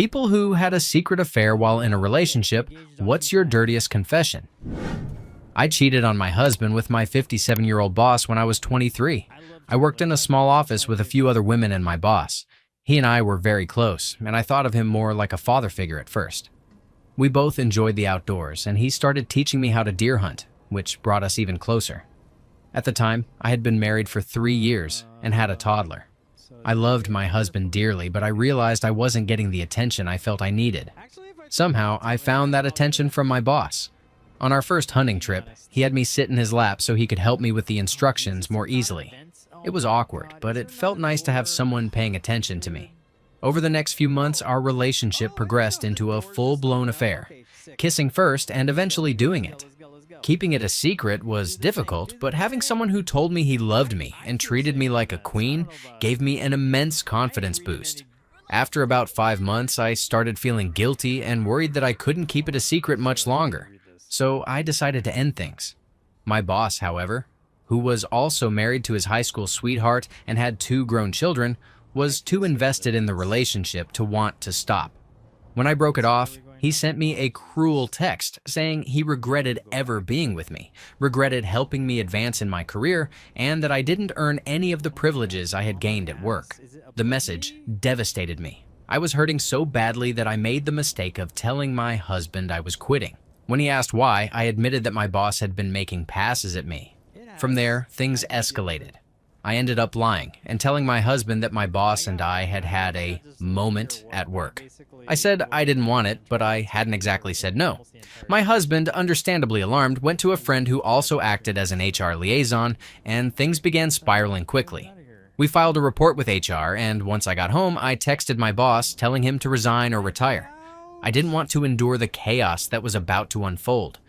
People who had a secret affair while in a relationship, what's your dirtiest confession? I cheated on my husband with my 57-year-old boss when I was 23. I worked in a small office with a few other women and my boss. He and I were very close, and I thought of him more like a father figure at first. We both enjoyed the outdoors, and he started teaching me how to deer hunt, which brought us even closer. At the time, I had been married for 3 years and had a toddler. I loved my husband dearly, but I realized I wasn't getting the attention I felt I needed. Somehow, I found that attention from my boss. On our first hunting trip, he had me sit in his lap so he could help me with the instructions more easily. It was awkward, but it felt nice to have someone paying attention to me. Over the next few months, our relationship progressed into a full-blown affair, kissing first and eventually doing it. Keeping it a secret was difficult, but having someone who told me he loved me and treated me like a queen gave me an immense confidence boost. After about 5 months, I started feeling guilty and worried that I couldn't keep it a secret much longer, so I decided to end things. My boss, however, who was also married to his high school sweetheart and had 2 grown children, was too invested in the relationship to want to stop. When I broke it off, he sent me a cruel text saying he regretted ever being with me, regretted helping me advance in my career, and that I didn't earn any of the privileges I had gained at work. The message devastated me. I was hurting so badly that I made the mistake of telling my husband I was quitting. When he asked why, I admitted that my boss had been making passes at me. From there, things escalated. I ended up lying and telling my husband that my boss and I had had a moment at work. I said I didn't want it, but I hadn't exactly said no. My husband, understandably alarmed, went to a friend who also acted as an HR liaison, and things began spiraling quickly. We filed a report with HR, and once I got home, I texted my boss telling him to resign or retire. I didn't want to endure the chaos that was about to unfold.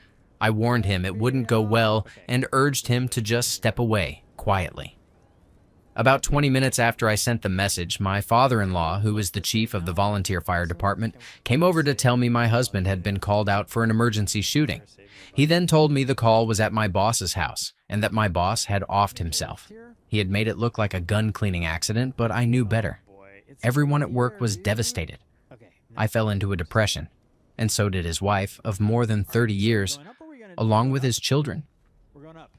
I warned him it wouldn't go well and urged him to just step away quietly. About 20 minutes after I sent the message, my father-in-law, who is the chief of the volunteer fire department, came over to tell me my husband had been called out for an emergency shooting. He then told me the call was at my boss's house and that my boss had offed himself. He had made it look like a gun-cleaning accident, but I knew better. Everyone at work was devastated. I fell into a depression, and so did his wife of more than 30 years, along with his children.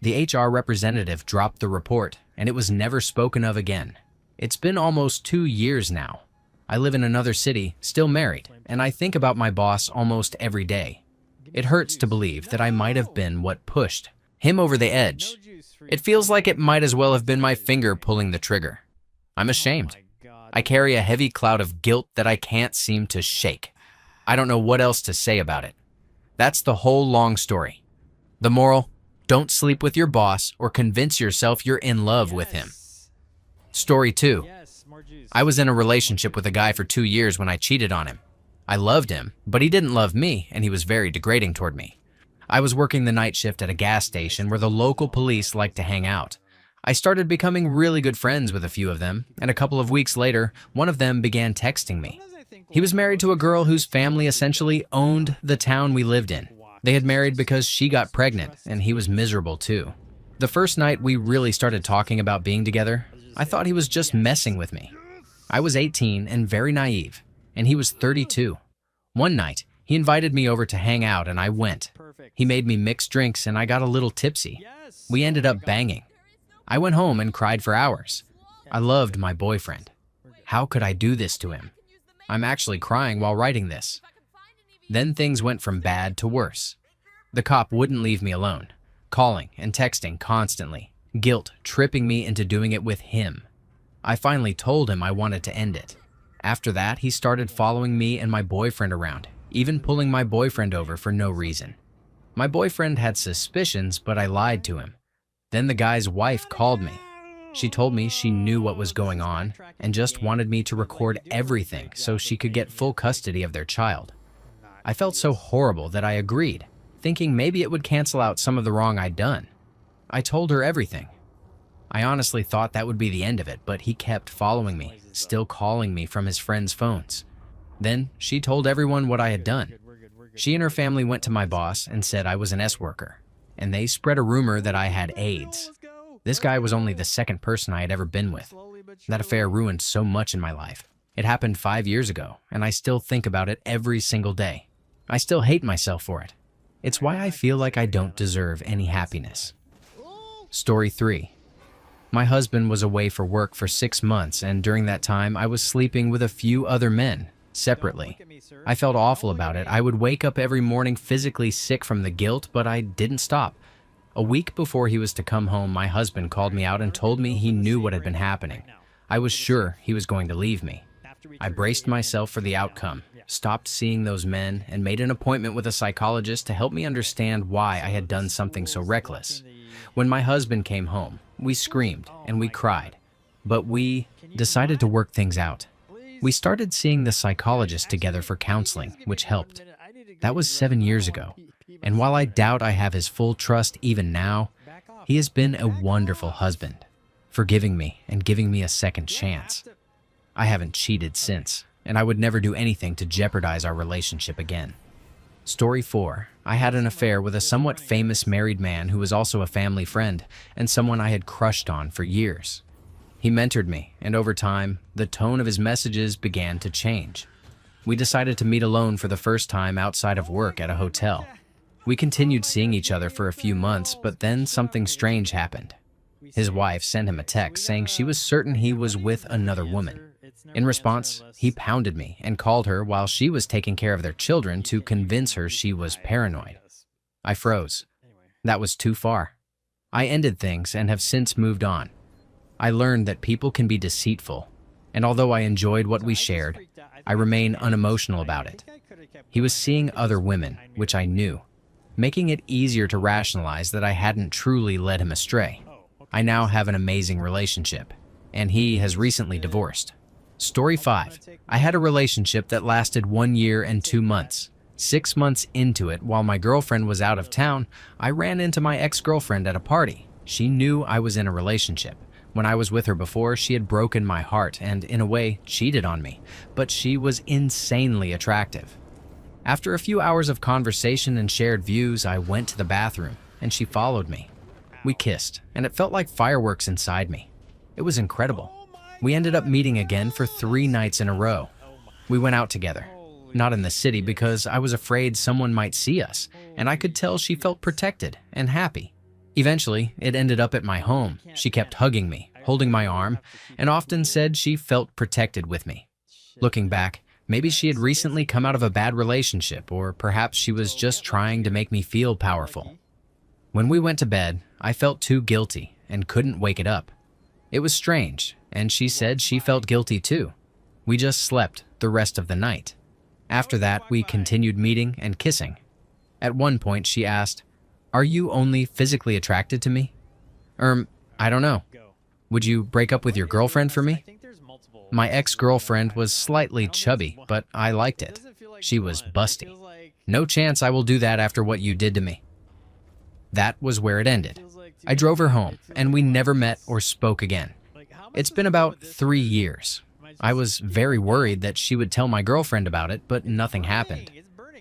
The HR representative dropped the report, and it was never spoken of again. It's been almost 2 years now. I live in another city, still married, and I think about my boss almost every day. It hurts to believe that I might have been what pushed him over the edge. It feels like it might as well have been my finger pulling the trigger. I'm ashamed. I carry a heavy cloud of guilt that I can't seem to shake. I don't know what else to say about it. That's the whole long story. The moral: don't sleep with your boss or convince yourself you're in love with him. Story 2. I was in a relationship with a guy for 2 years when I cheated on him. I loved him, but he didn't love me, and he was very degrading toward me. I was working the night shift at a gas station where the local police liked to hang out. I started becoming really good friends with a few of them, and a couple of weeks later, one of them began texting me. He was married to a girl whose family essentially owned the town we lived in. They had married because she got pregnant, and he was miserable too. The first night we really started talking about being together, I thought he was just messing with me. I was 18 and very naive, and he was 32. One night, he invited me over to hang out, and I went. He made me mix drinks, and I got a little tipsy. We ended up banging. I went home and cried for hours. I loved my boyfriend. How could I do this to him? I'm actually crying while writing this. Then things went from bad to worse. The cop wouldn't leave me alone, calling and texting constantly, guilt tripping me into doing it with him. I finally told him I wanted to end it. After that, he started following me and my boyfriend around, even pulling my boyfriend over for no reason. My boyfriend had suspicions, but I lied to him. Then the guy's wife called me. She told me she knew what was going on and just wanted me to record everything so she could get full custody of their child. I felt so horrible that I agreed, thinking maybe it would cancel out some of the wrong I'd done. I told her everything. I honestly thought that would be the end of it, but he kept following me, still calling me from his friends' phones. Then she told everyone what I had done. She and her family went to my boss and said I was an S-worker, and they spread a rumor that I had AIDS. This guy was only the second person I had ever been with. That affair ruined so much in my life. It happened 5 years ago, and I still think about it every single day. I still hate myself for it. It's why I feel like I don't deserve any happiness. Story 3. My husband was away for work for 6 months, and during that time, I was sleeping with a few other men, separately. I felt awful about it. I would wake up every morning physically sick from the guilt, but I didn't stop. A week before he was to come home, my husband called me out and told me he knew what had been happening. I was sure he was going to leave me. I braced myself for the outcome, stopped seeing those men, and made an appointment with a psychologist to help me understand why I had done something so reckless. When my husband came home, we screamed and we cried, but we decided to work things out. We started seeing the psychologist together for counseling, which helped. That was 7 years ago, and while I doubt I have his full trust even now, he has been a wonderful husband, forgiving me and giving me a second chance. I haven't cheated since, and I would never do anything to jeopardize our relationship again. Story 4. I had an affair with a somewhat famous married man who was also a family friend and someone I had crushed on for years. He mentored me, and over time, the tone of his messages began to change. We decided to meet alone for the first time outside of work at a hotel. We continued seeing each other for a few months, but then something strange happened. His wife sent him a text saying she was certain he was with another woman. In response, he pounded me and called her while she was taking care of their children to convince her she was paranoid. I froze. That was too far. I ended things and have since moved on. I learned that people can be deceitful, and although I enjoyed what we shared, I remain unemotional about it. He was seeing other women, which I knew, making it easier to rationalize that I hadn't truly led him astray. I now have an amazing relationship, and he has recently divorced. Story 5. I had a relationship that lasted 1 year and 2 months. 6 months into it, while my girlfriend was out of town, I ran into my ex-girlfriend at a party. She knew I was in a relationship. When I was with her before, she had broken my heart and, in a way, cheated on me, but she was insanely attractive. After a few hours of conversation and shared views, I went to the bathroom, and she followed me. We kissed, and it felt like fireworks inside me. It was incredible. We ended up meeting again for 3 nights in a row. We went out together, not in the city because I was afraid someone might see us, and I could tell she felt protected and happy. Eventually, it ended up at my home. She kept hugging me, holding my arm, and often said she felt protected with me. Looking back, maybe she had recently come out of a bad relationship, or perhaps she was just trying to make me feel powerful. When we went to bed, I felt too guilty and couldn't wake it up. It was strange, and she said she felt guilty too. We just slept the rest of the night. After that, we continued meeting and kissing. At one point, she asked, "Are you only physically attracted to me?" I don't know. Would you break up with your girlfriend for me? My ex-girlfriend was slightly chubby, but I liked it. She was busty. No chance I will do that after what you did to me. That was where it ended. I drove her home, and we never met or spoke again. It's been about 3 years. I was very worried that she would tell my girlfriend about it, but nothing happened.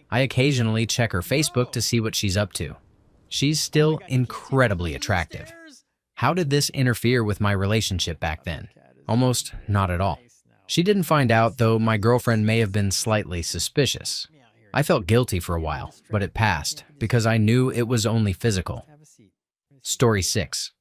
I occasionally check her Facebook to see what she's up to. She's still incredibly attractive. How did this interfere with my relationship back then? Almost not at all. She didn't find out, though my girlfriend may have been slightly suspicious. I felt guilty for a while, but it passed because I knew it was only physical. Story 6.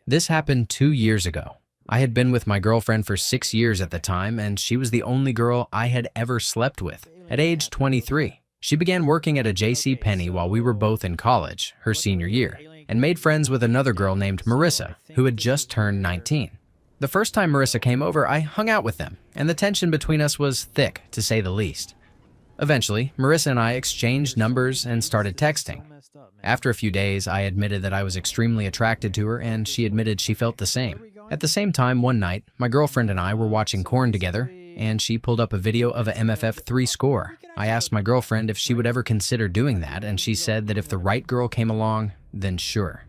This happened 2 years ago. I had been with my girlfriend for 6 years at the time, and she was the only girl I had ever slept with. At age 23, she began working at a JCPenney while we were both in college, her senior year, and made friends with another girl named Marissa, who had just turned 19. The first time Marissa came over, I hung out with them, and the tension between us was thick, to say the least. Eventually, Marissa and I exchanged numbers and started texting. After a few days, I admitted that I was extremely attracted to her, and she admitted she felt the same. At the same time, one night, my girlfriend and I were watching Korn together, and she pulled up a video of a MFF3 score. I asked my girlfriend if she would ever consider doing that, and she said that if the right girl came along, then sure.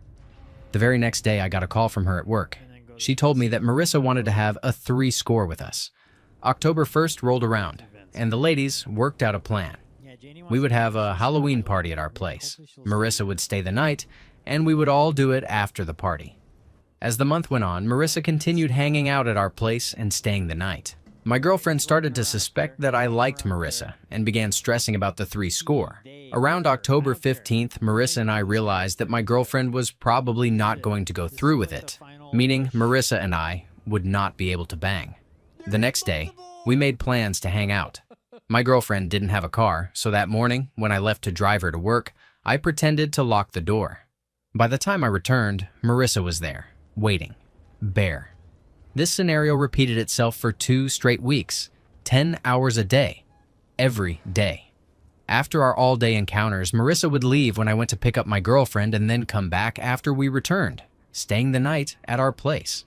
The very next day, I got a call from her at work. She told me that Marissa wanted to have a 3 score with us. October 1st rolled around, and the ladies worked out a plan. We would have a Halloween party at our place. Marissa would stay the night, and we would all do it after the party. As the month went on, Marissa continued hanging out at our place and staying the night. My girlfriend started to suspect that I liked Marissa and began stressing about the three score. Around October 15th, Marissa and I realized that my girlfriend was probably not going to go through with it, meaning Marissa and I would not be able to bang. The next day, we made plans to hang out. My girlfriend didn't have a car, so that morning, when I left to drive her to work, I pretended to lock the door. By the time I returned, Marissa was there, waiting, bare. This scenario repeated itself for 2 straight weeks, 10 hours a day, every day. After our all-day encounters, Marissa would leave when I went to pick up my girlfriend and then come back after we returned, staying the night at our place.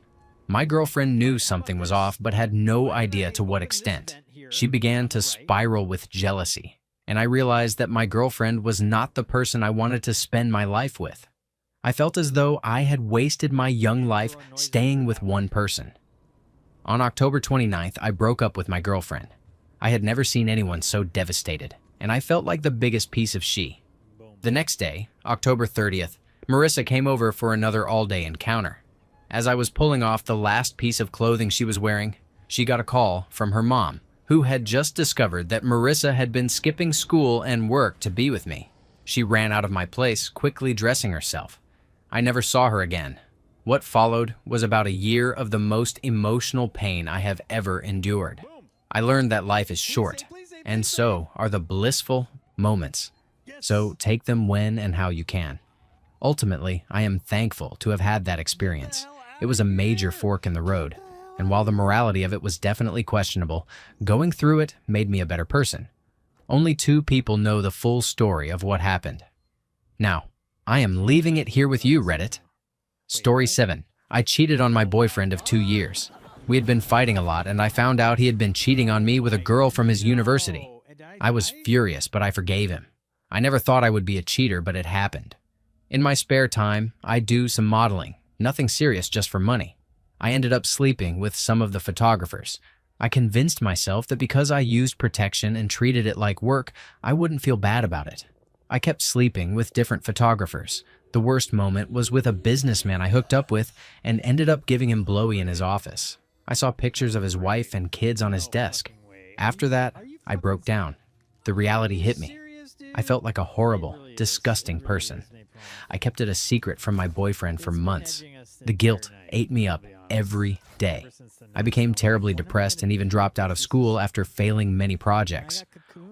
My girlfriend knew something was off but had no idea to what extent. She began to spiral with jealousy, and I realized that my girlfriend was not the person I wanted to spend my life with. I felt as though I had wasted my young life staying with one person. On October 29th, I broke up with my girlfriend. I had never seen anyone so devastated, and I felt like the biggest piece of shit. The next day, October 30th, Marissa came over for another all-day encounter. As I was pulling off the last piece of clothing she was wearing, she got a call from her mom, who had just discovered that Marissa had been skipping school and work to be with me. She ran out of my place, quickly dressing herself. I never saw her again. What followed was about a year of the most emotional pain I have ever endured. I learned that life is short, and so are the blissful moments. So take them when and how you can. Ultimately, I am thankful to have had that experience. It was a major fork in the road, and while the morality of it was definitely questionable, going through it made me a better person. Only 2 people know the full story of what happened. Now, I am leaving it here with you, Reddit. Story 7. I cheated on my boyfriend of 2 years. We had been fighting a lot, and I found out he had been cheating on me with a girl from his university. I was furious, but I forgave him. I never thought I would be a cheater, but it happened. In my spare time, I do some modeling. Nothing serious, just for money. I ended up sleeping with some of the photographers. I convinced myself that because I used protection and treated it like work, I wouldn't feel bad about it. I kept sleeping with different photographers. The worst moment was with a businessman I hooked up with and ended up giving him blowy in his office. I saw pictures of his wife and kids on his desk. After that, I broke down. The reality hit me. I felt like a horrible, disgusting person. I kept it a secret from my boyfriend for months. The guilt ate me up every day. I became terribly depressed and even dropped out of school after failing many projects.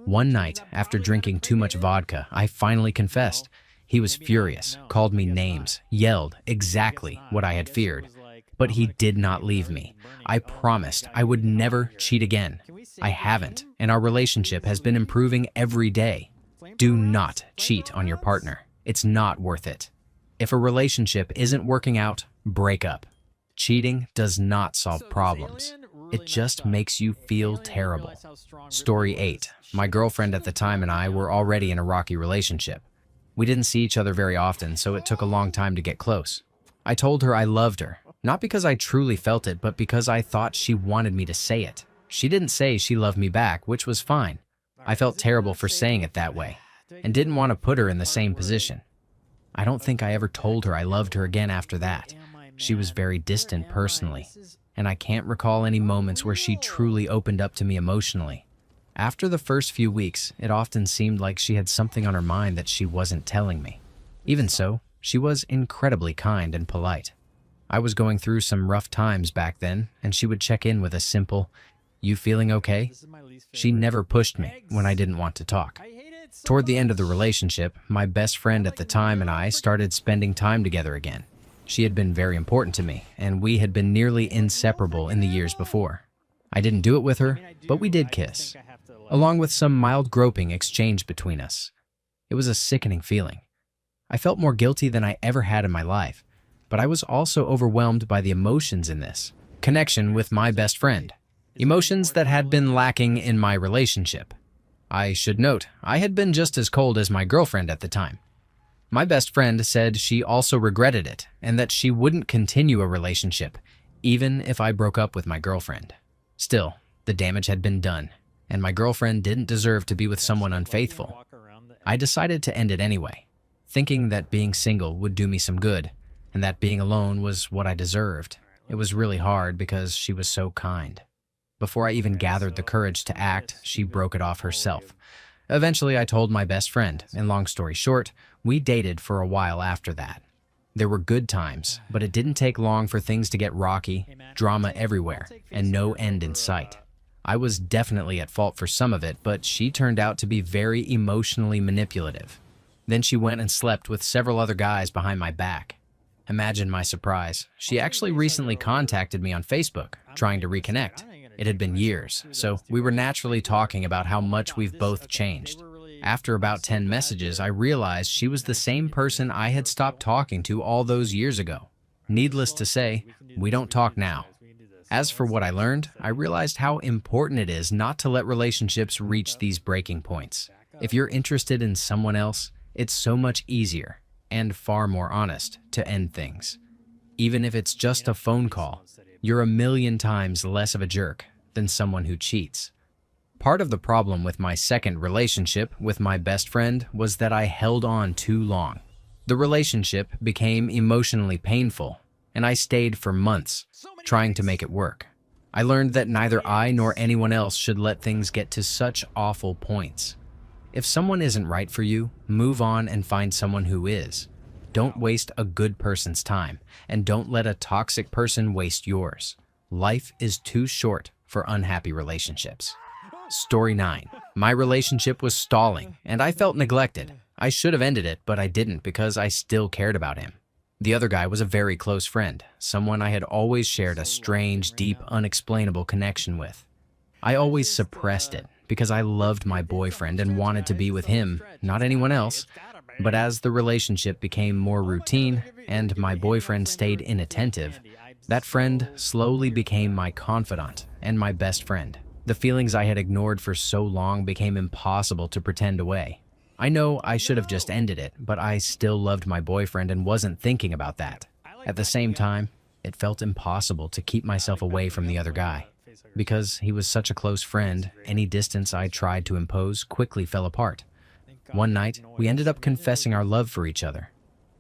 One night, after drinking too much vodka, I finally confessed. He was furious, called me names, yelled exactly what I had feared. But he did not leave me. I promised I would never cheat again. I haven't, and our relationship has been improving every day. Do not cheat on your partner. It's not worth it. If a relationship isn't working out, break up. Cheating does not solve problems. It just makes you feel terrible. Story 8. My girlfriend at the time and I were already in a rocky relationship. We didn't see each other very often, so it took a long time to get close. I told her I loved her, not because I truly felt it, but because I thought she wanted me to say it. She didn't say she loved me back, which was fine. I felt terrible for saying it that way, and didn't want to put her in the same position. I don't think I ever told her I loved her again after that. She was very distant personally, and I can't recall any moments where she truly opened up to me emotionally. After the first few weeks, it often seemed like she had something on her mind that she wasn't telling me. Even so, she was incredibly kind and polite. I was going through some rough times back then, and she would check in with a simple, "You feeling okay?" She never pushed me when I didn't want to talk. Toward the end of the relationship, my best friend at the time and I started spending time together again. She had been very important to me, and we had been nearly inseparable in the years before. I didn't do it with her, but we did kiss, along with some mild groping exchanged between us. It was a sickening feeling. I felt more guilty than I ever had in my life, but I was also overwhelmed by the emotions in this connection with my best friend, emotions that had been lacking in my relationship. I should note, I had been just as cold as my girlfriend at the time. My best friend said she also regretted it and that she wouldn't continue a relationship, even if I broke up with my girlfriend. Still, the damage had been done, and my girlfriend didn't deserve to be with someone unfaithful. I decided to end it anyway, thinking that being single would do me some good, and that being alone was what I deserved. It was really hard because she was so kind. Before I even gathered the courage to act, she broke it off herself. Eventually, I told my best friend, and long story short, we dated for a while after that. There were good times, but it didn't take long for things to get rocky, drama everywhere, and no end in sight. I was definitely at fault for some of it, but she turned out to be very emotionally manipulative. Then she went and slept with several other guys behind my back. Imagine my surprise. She actually recently contacted me on Facebook, trying to reconnect. It had been years, so we were naturally talking about how much we've both changed. After about 10 messages, I realized she was the same person I had stopped talking to all those years ago. Needless to say, we don't talk now. As for what I learned, I realized how important it is not to let relationships reach these breaking points. If you're interested in someone else, it's so much easier and far more honest to end things. Even if it's just a phone call, you're a million times less of a jerk than someone who cheats. Part of the problem with my second relationship with my best friend was that I held on too long. The relationship became emotionally painful, and I stayed for months trying to make it work. I learned that neither I nor anyone else should let things get to such awful points. If someone isn't right for you, move on and find someone who is. Don't waste a good person's time, and don't let a toxic person waste yours. Life is too short for unhappy relationships. Story 9. My relationship was stalling, and I felt neglected. I should have ended it, but I didn't because I still cared about him. The other guy was a very close friend, someone I had always shared a strange, deep, unexplainable connection with. I always suppressed it because I loved my boyfriend and wanted to be with him, not anyone else. But as the relationship became more routine and my boyfriend stayed inattentive, that friend slowly became my confidant and my best friend. The feelings I had ignored for so long became impossible to pretend away. I know I should have just ended it, but I still loved my boyfriend and wasn't thinking about that. At the same time, it felt impossible to keep myself away from the other guy. Because he was such a close friend, any distance I tried to impose quickly fell apart. One night, we ended up confessing our love for each other.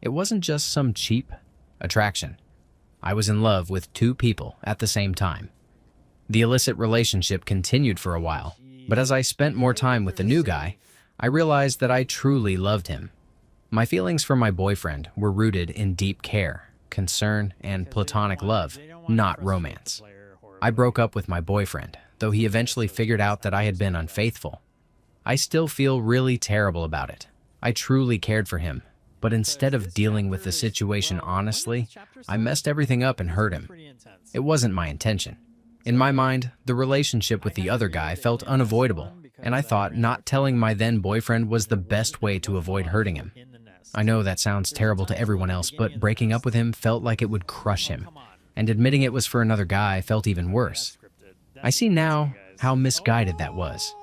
It wasn't just some cheap attraction. I was in love with two people at the same time. The illicit relationship continued for a while, but as I spent more time with the new guy, I realized that I truly loved him. My feelings for my boyfriend were rooted in deep care, concern, and platonic love, not romance. I broke up with my boyfriend, though he eventually figured out that I had been unfaithful. I still feel really terrible about it. I truly cared for him, but instead of dealing with the situation honestly, I messed everything up and hurt him. It wasn't my intention. In my mind, the relationship with the other guy felt unavoidable, and I thought not telling my then boyfriend was the best way to avoid hurting him. I know that sounds terrible to everyone else, but breaking up with him felt like it would crush him, and admitting it was for another guy felt even worse. I see now how misguided that was.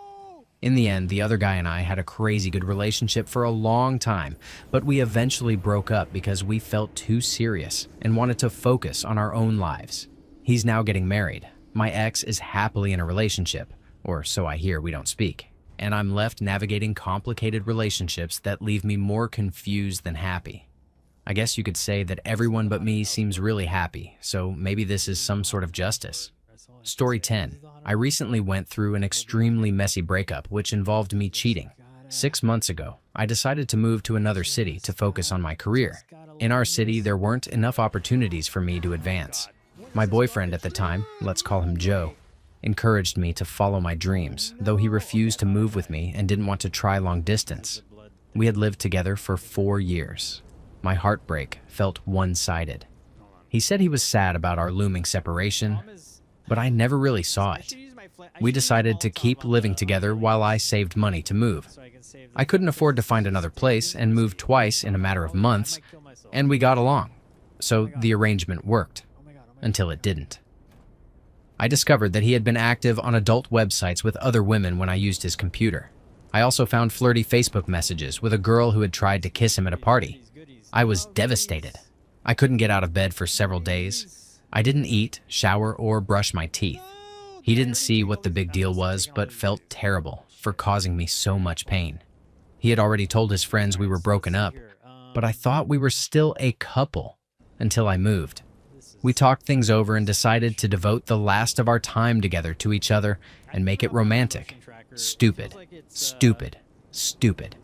In the end, the other guy and I had a crazy good relationship for a long time, but we eventually broke up because we felt too serious and wanted to focus on our own lives. He's now getting married. My ex is happily in a relationship, or so I hear, we don't speak, and I'm left navigating complicated relationships that leave me more confused than happy. I guess you could say that everyone but me seems really happy, so maybe this is some sort of justice. Story 10. I recently went through an extremely messy breakup which involved me cheating. 6 months ago, I decided to move to another city to focus on my career. In our city, there weren't enough opportunities for me to advance. My boyfriend at the time, let's call him Joe, encouraged me to follow my dreams, though he refused to move with me and didn't want to try long distance. We had lived together for 4 years. My heartbreak felt one-sided. He said he was sad about our looming separation, but I never really saw it. We decided to keep living together while I saved money to move. I couldn't afford to find another place and moved twice in a matter of months, and we got along. So the arrangement worked, until it didn't. I discovered that he had been active on adult websites with other women when I used his computer. I also found flirty Facebook messages with a girl who had tried to kiss him at a party. I was devastated. I couldn't get out of bed for several days. I didn't eat, shower, or brush my teeth. He didn't see what the big deal was, but felt terrible for causing me so much pain. He had already told his friends we were broken up, but I thought we were still a couple until I moved. We talked things over and decided to devote the last of our time together to each other and make it romantic. Stupid. Stupid. Stupid.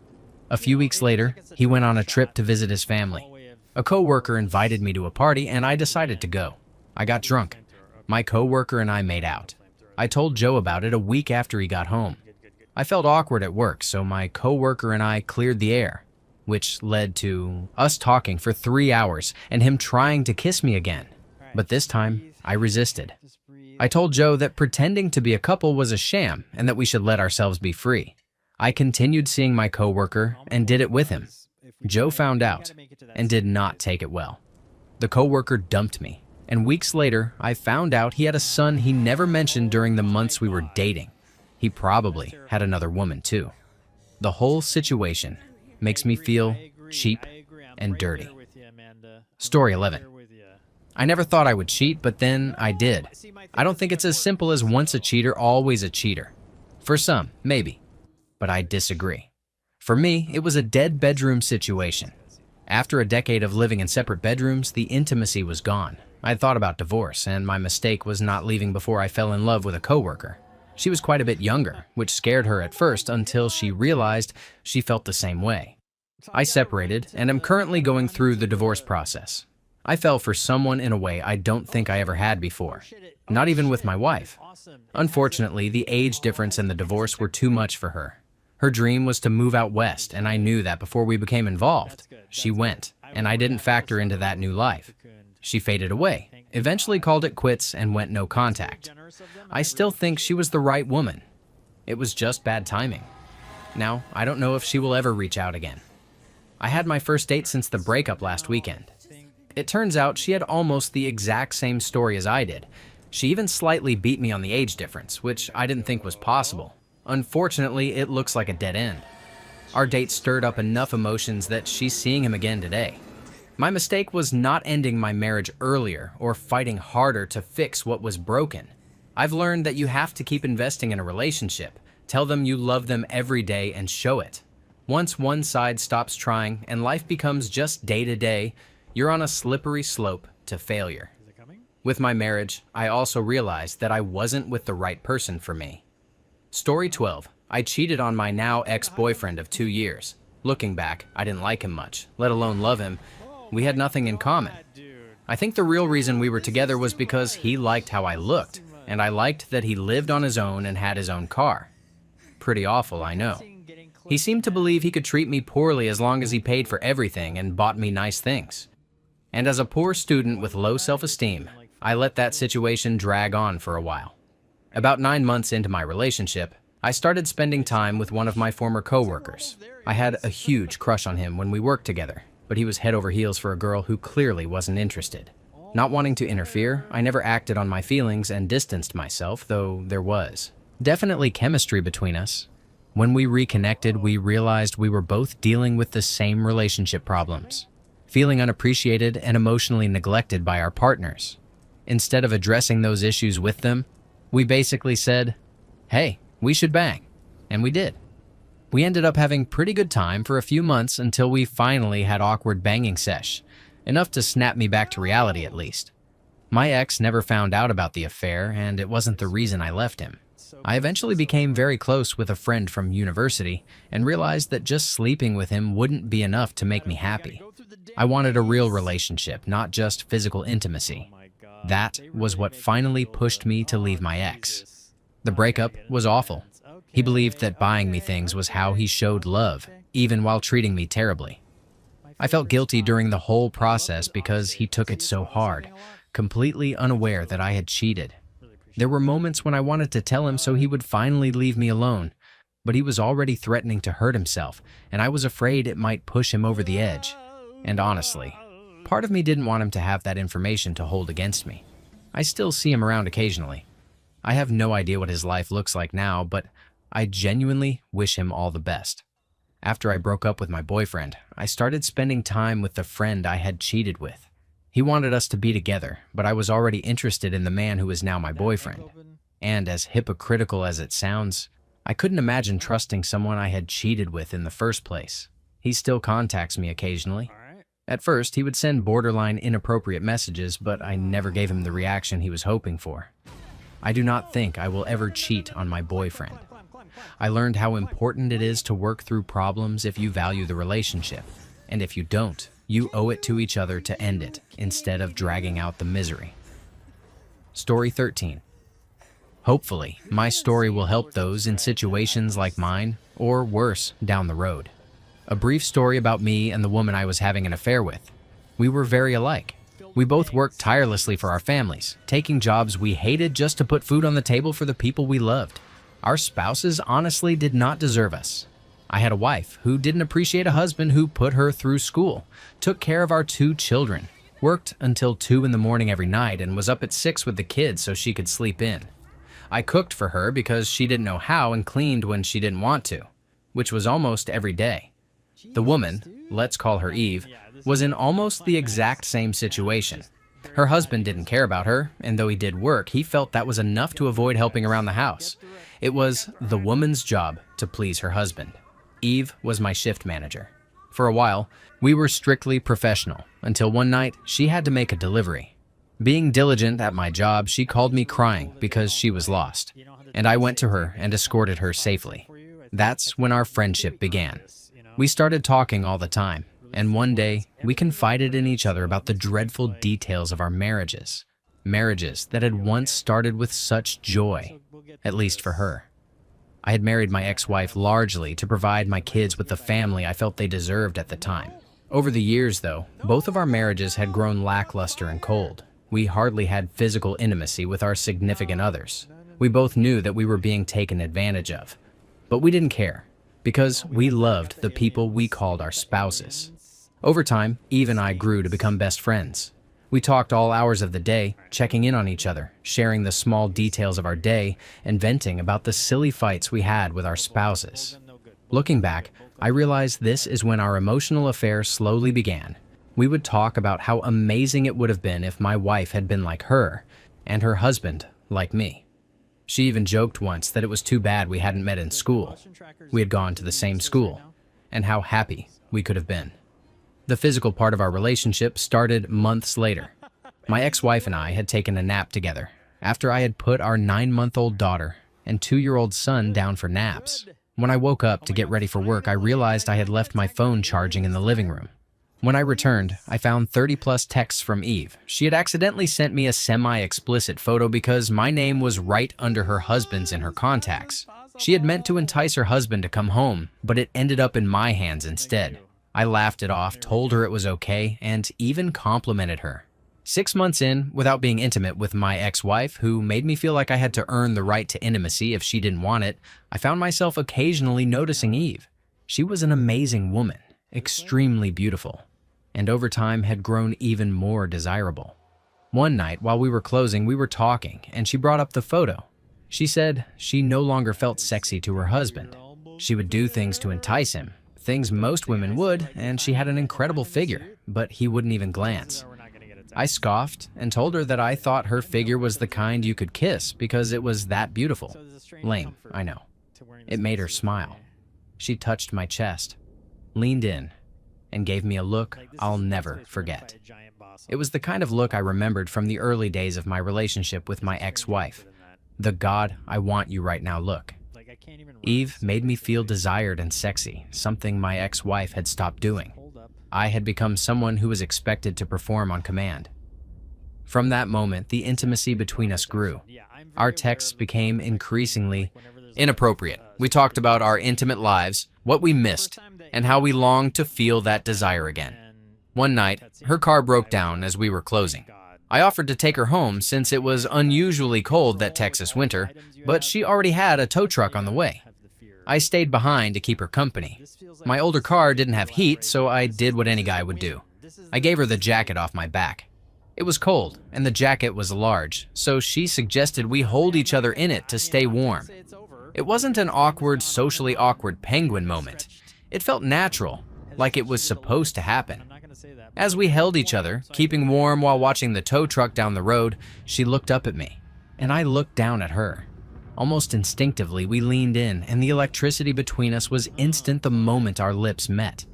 A few weeks later, he went on a trip to visit his family. A coworker invited me to a party and I decided to go. I got drunk. My coworker and I made out. I told Joe about it a week after he got home. I felt awkward at work, so my coworker and I cleared the air, which led to us talking for 3 hours and him trying to kiss me again. But this time, I resisted. I told Joe that pretending to be a couple was a sham and that we should let ourselves be free. I continued seeing my coworker and did it with him. Joe found out and did not take it well. The coworker dumped me, and weeks later, I found out he had a son he never mentioned during the months we were dating. He probably had another woman too. The whole situation makes me feel cheap and dirty. Story 11. I never thought I would cheat, but then I did. I don't think it's as simple as once a cheater, always a cheater. For some, maybe, but I disagree. For me, it was a dead bedroom situation. After a decade of living in separate bedrooms, the intimacy was gone. I had thought about divorce, and my mistake was not leaving before I fell in love with a coworker. She was quite a bit younger, which scared her at first until she realized she felt the same way. I separated and am currently going through the divorce process. I fell for someone in a way I don't think I ever had before, not even with my wife. Unfortunately, the age difference and the divorce were too much for her. Her dream was to move out west, and I knew that before we became involved. She went, and I didn't factor into that new life. She faded away, eventually called it quits and went no contact. I still think she was the right woman. It was just bad timing. Now, I don't know if she will ever reach out again. I had my first date since the breakup last weekend. It turns out she had almost the exact same story as I did. She even slightly beat me on the age difference, which I didn't think was possible. Unfortunately, it looks like a dead end. Our date stirred up enough emotions that she's seeing him again today. My mistake was not ending my marriage earlier or fighting harder to fix what was broken. I've learned that you have to keep investing in a relationship. Tell them you love them every day and show it. Once one side stops trying and life becomes just day to day, you're on a slippery slope to failure. With my marriage, I also realized that I wasn't with the right person for me. Story 12. I cheated on my now ex-boyfriend of 2 years. Looking back, I didn't like him much, let alone love him. We had nothing in common. I think the real reason we were together was because he liked how I looked, and I liked that he lived on his own and had his own car. Pretty awful, I know. He seemed to believe he could treat me poorly as long as he paid for everything and bought me nice things. And as a poor student with low self-esteem, I let that situation drag on for a while. About 9 months into my relationship, I started spending time with one of my former coworkers. I had a huge crush on him when we worked together, but he was head over heels for a girl who clearly wasn't interested. Not wanting to interfere, I never acted on my feelings and distanced myself, though there was definitely chemistry between us. When we reconnected, we realized we were both dealing with the same relationship problems, feeling unappreciated and emotionally neglected by our partners. Instead of addressing those issues with them, we basically said, "Hey, we should bang." And we did. We ended up having pretty good time for a few months until we finally had awkward banging sesh, enough to snap me back to reality at least. My ex never found out about the affair, and it wasn't the reason I left him. I eventually became very close with a friend from university and realized that just sleeping with him wouldn't be enough to make me happy. I wanted a real relationship, not just physical intimacy. That was what finally pushed me to leave my ex. The breakup was awful. He believed that buying me things was how he showed love, even while treating me terribly. I felt guilty during the whole process because he took it so hard, completely unaware that I had cheated. There were moments when I wanted to tell him so he would finally leave me alone, but he was already threatening to hurt himself, and I was afraid it might push him over the edge. And honestly, part of me didn't want him to have that information to hold against me. I still see him around occasionally. I have no idea what his life looks like now, but I genuinely wish him all the best. After I broke up with my boyfriend, I started spending time with the friend I had cheated with. He wanted us to be together, but I was already interested in the man who is now my boyfriend. And as hypocritical as it sounds, I couldn't imagine trusting someone I had cheated with in the first place. He still contacts me occasionally. At first, he would send borderline inappropriate messages, but I never gave him the reaction he was hoping for. I do not think I will ever cheat on my boyfriend. I learned how important it is to work through problems if you value the relationship, and if you don't, you owe it to each other to end it instead of dragging out the misery. Story 13. Hopefully, my story will help those in situations like mine, or worse, down the road. A brief story about me and the woman I was having an affair with. We were very alike. We both worked tirelessly for our families, taking jobs we hated just to put food on the table for the people we loved. Our spouses honestly did not deserve us. I had a wife who didn't appreciate a husband who put her through school, took care of our 2 children, worked until 2 in the morning every night, and was up at 6 with the kids so she could sleep in. I cooked for her because she didn't know how and cleaned when she didn't want to, which was almost every day. The woman, let's call her Eve, was in almost the exact same situation. Her husband didn't care about her, and though he did work, he felt that was enough to avoid helping around the house. It was the woman's job to please her husband. Eve was my shift manager. For a while, we were strictly professional, until one night she had to make a delivery. Being diligent at my job, she called me crying because she was lost, and I went to her and escorted her safely. That's when our friendship began. We started talking all the time, and one day, we confided in each other about the dreadful details of our marriages. Marriages that had once started with such joy, at least for her. I had married my ex-wife largely to provide my kids with the family I felt they deserved at the time. Over the years, though, both of our marriages had grown lackluster and cold. We hardly had physical intimacy with our significant others. We both knew that we were being taken advantage of, but we didn't care, because we loved the people we called our spouses. Over time, Eve and I grew to become best friends. We talked all hours of the day, checking in on each other, sharing the small details of our day, and venting about the silly fights we had with our spouses. Looking back, I realized this is when our emotional affair slowly began. We would talk about how amazing it would have been if my wife had been like her, and her husband like me. She even joked once that it was too bad we hadn't met in school. We had gone to the same school, and how happy we could have been. The physical part of our relationship started months later. My ex-wife and I had taken a nap together after I had put our 9-month-old daughter and 2-year-old son down for naps. When I woke up to get ready for work, I realized I had left my phone charging in the living room. When I returned, I found 30+ texts from Eve. She had accidentally sent me a semi-explicit photo because my name was right under her husband's in her contacts. She had meant to entice her husband to come home, but it ended up in my hands instead. I laughed it off, told her it was okay, and even complimented her. 6 months in, without being intimate with my ex-wife, who made me feel like I had to earn the right to intimacy if she didn't want it, I found myself occasionally noticing Eve. She was an amazing woman, extremely beautiful, and over time had grown even more desirable. One night, while we were closing, we were talking, and she brought up the photo. She said she no longer felt sexy to her husband. She would do things to entice him, things most women would, and she had an incredible figure, but he wouldn't even glance. I scoffed and told her that I thought her figure was the kind you could kiss because it was that beautiful. Lame, I know. It made her smile. She touched my chest, leaned in, and gave me a look I'll never forget. It was the kind of look I remembered from the early days of my relationship with my ex-wife. The "God, I want you right now" look. Eve made me feel desired and sexy, something my ex-wife had stopped doing. I had become someone who was expected to perform on command. From that moment, the intimacy between us grew. Our texts became increasingly inappropriate. We talked about our intimate lives, what we missed, and how we longed to feel that desire again. One night, her car broke down as we were closing. I offered to take her home since it was unusually cold that Texas winter, but she already had a tow truck on the way. I stayed behind to keep her company. My older car didn't have heat, so I did what any guy would do. I gave her the jacket off my back. It was cold, and the jacket was large, so she suggested we hold each other in it to stay warm. It wasn't an awkward, socially awkward penguin moment. It felt natural, like it was supposed to happen. As we held each other, keeping warm while watching the tow truck down the road, she looked up at me, and I looked down at her. Almost instinctively, we leaned in, and the electricity between us was instant the moment our lips met.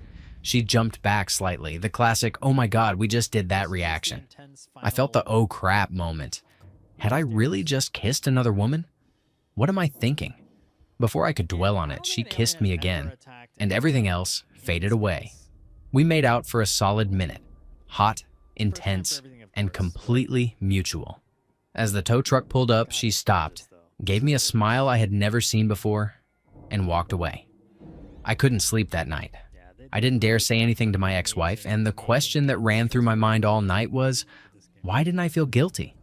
She jumped back slightly, the classic, "Oh my god, we just did that" reaction. I felt the "oh crap" moment. Had I really just kissed another woman? What am I thinking? Before I could dwell on it, she kissed me again, and everything else faded away. We made out for a solid minute, hot, intense, and completely mutual. As the tow truck pulled up, she stopped, gave me a smile I had never seen before, and walked away. I couldn't sleep that night. I didn't dare say anything to my ex-wife, and the question that ran through my mind all night was, why didn't I feel guilty?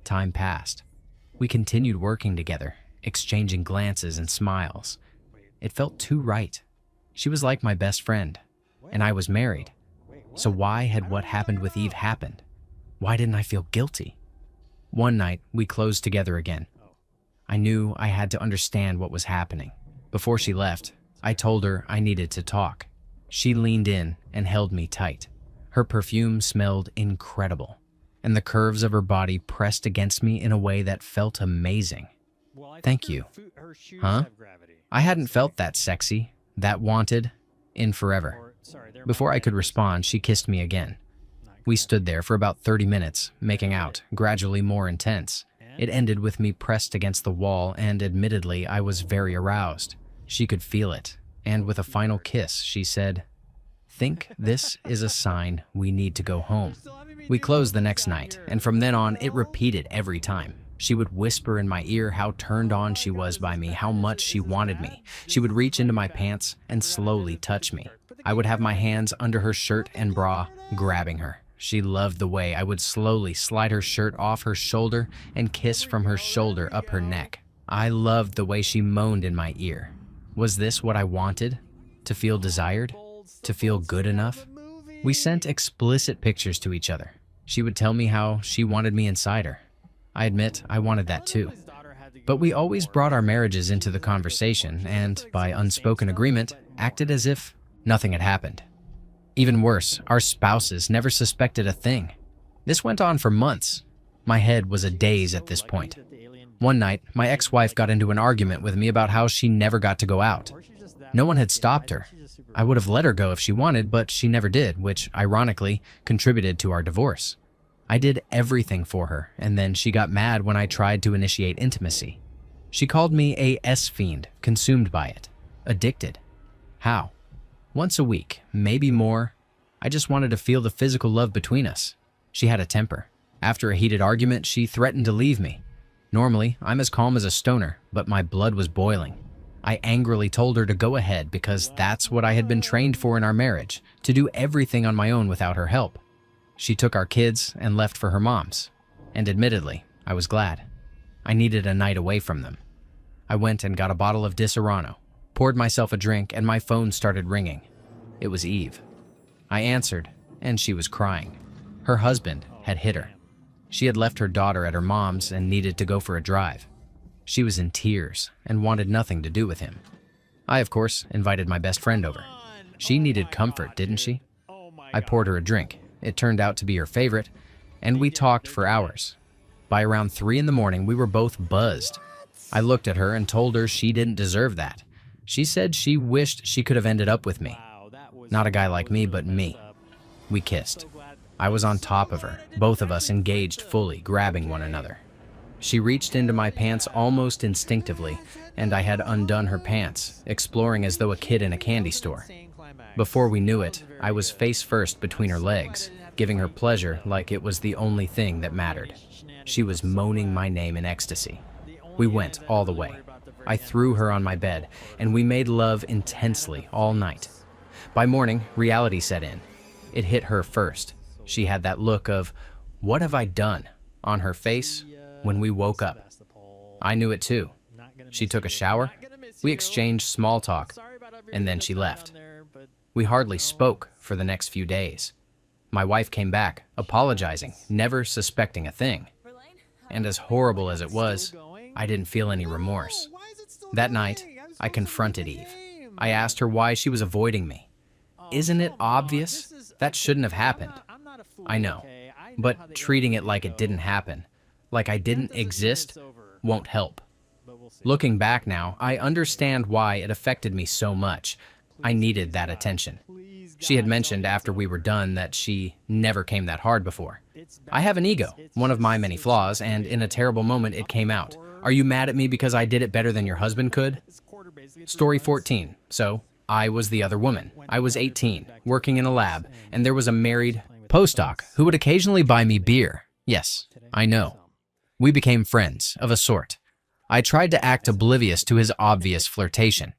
Time passed. We continued working together, exchanging glances and smiles. It felt too right. She was like my best friend, and I was married. So why had what happened with Eve happened? Why didn't I feel guilty? One night, we closed together again. I knew I had to understand what was happening. Before she left, I told her I needed to talk. She leaned in and held me tight. Her perfume smelled incredible, and the curves of her body pressed against me in a way that felt amazing. Thank you. Huh? I hadn't felt that sexy, that wanted, in forever. Before I could respond, she kissed me again. We stood there for about 30 minutes, making out, gradually more intense. It ended with me pressed against the wall, and admittedly, I was very aroused. She could feel it, and with a final kiss, she said, "Think this is a sign we need to go home." We closed the next night, and from then on, it repeated every time. She would whisper in my ear how turned on she was by me, how much she wanted me. She would reach into my pants and slowly touch me. I would have my hands under her shirt and bra, grabbing her. She loved the way I would slowly slide her shirt off her shoulder and kiss from her shoulder up her neck. I loved the way she moaned in my ear. Was this what I wanted? To feel desired? To feel good enough? We sent explicit pictures to each other. She would tell me how she wanted me inside her. I admit I wanted that too. But we always brought our marriages into the conversation and, by unspoken agreement, acted as if nothing had happened. Even worse, our spouses never suspected a thing. This went on for months. My head was a daze at this point. One night, my ex-wife got into an argument with me about how she never got to go out. No one had stopped her. I would have let her go if she wanted, but she never did, which, ironically, contributed to our divorce. I did everything for her, and then she got mad when I tried to initiate intimacy. She called me a S-fiend, consumed by it, addicted. How? Once a week, maybe more. I just wanted to feel the physical love between us. She had a temper. After a heated argument, she threatened to leave me. Normally, I'm as calm as a stoner, but my blood was boiling. I angrily told her to go ahead because that's what I had been trained for in our marriage, to do everything on my own without her help. She took our kids and left for her mom's, and admittedly, I was glad. I needed a night away from them. I went and got a bottle of Disaronno, poured myself a drink, and my phone started ringing. It was Eve. I answered, and she was crying. Her husband had hit her. She had left her daughter at her mom's and needed to go for a drive. She was in tears and wanted nothing to do with him. I, of course, invited my best friend over. She needed comfort, didn't she? I poured her a drink. It turned out to be her favorite, and we talked for hours. By around 3 in the morning, we were both buzzed. I looked at her and told her she didn't deserve that. She said she wished she could have ended up with me. Not a guy like me, but me. We kissed. I was on top of her, both of us engaged fully, grabbing one another. She reached into my pants almost instinctively, and I had undone her pants, exploring as though a kid in a candy store. Before we knew it, I was face first between her legs, giving her pleasure like it was the only thing that mattered. She was moaning my name in ecstasy. We went all the way. I threw her on my bed, and we made love intensely all night. By morning, reality set in. It hit her first. She had that look of, "What have I done?" on her face when we woke up. I knew it too. She took a shower, we exchanged small talk, and then she left. We hardly spoke for the next few days. My wife came back, apologizing, never suspecting a thing. And as horrible as it was, I didn't feel any remorse. That night, I confronted Eve. I asked her why she was avoiding me. Isn't it obvious? That shouldn't have happened. I know, but treating it like it didn't happen, like I didn't exist, won't help. Looking back now, I understand why it affected me so much. I needed that attention. She had mentioned after we were done that she never came that hard before. I have an ego, one of my many flaws, and in a terrible moment it came out. Are you mad at me because I did it better than your husband could? Story 14. So, I was the other woman. I was 18, working in a lab, and there was a married postdoc who would occasionally buy me beer. Yes, I know. We became friends, of a sort. I tried to act oblivious to his obvious flirtation.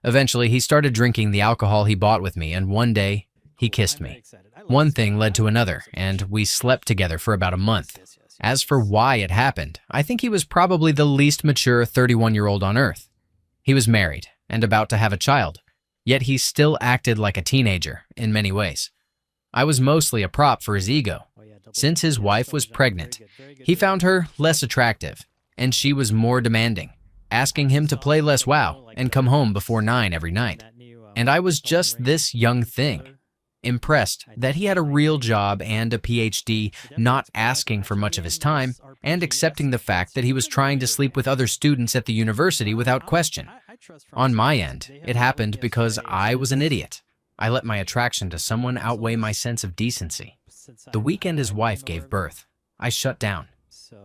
Eventually, he started drinking the alcohol he bought with me, and one day, he kissed me. One thing led to another, and we slept together for about a month. As for why it happened, I think he was probably the least mature 31-year-old on Earth. He was married and about to have a child, yet he still acted like a teenager in many ways. I was mostly a prop for his ego. Since his wife was pregnant, he found her less attractive, and she was more demanding, asking him to play less WoW and come home before 9 every night. And I was just this young thing, impressed that he had a real job and a PhD, not asking for much of his time, and accepting the fact that he was trying to sleep with other students at the university without question. On my end, it happened because I was an idiot. I let my attraction to someone outweigh my sense of decency. The weekend his wife gave birth, I shut down.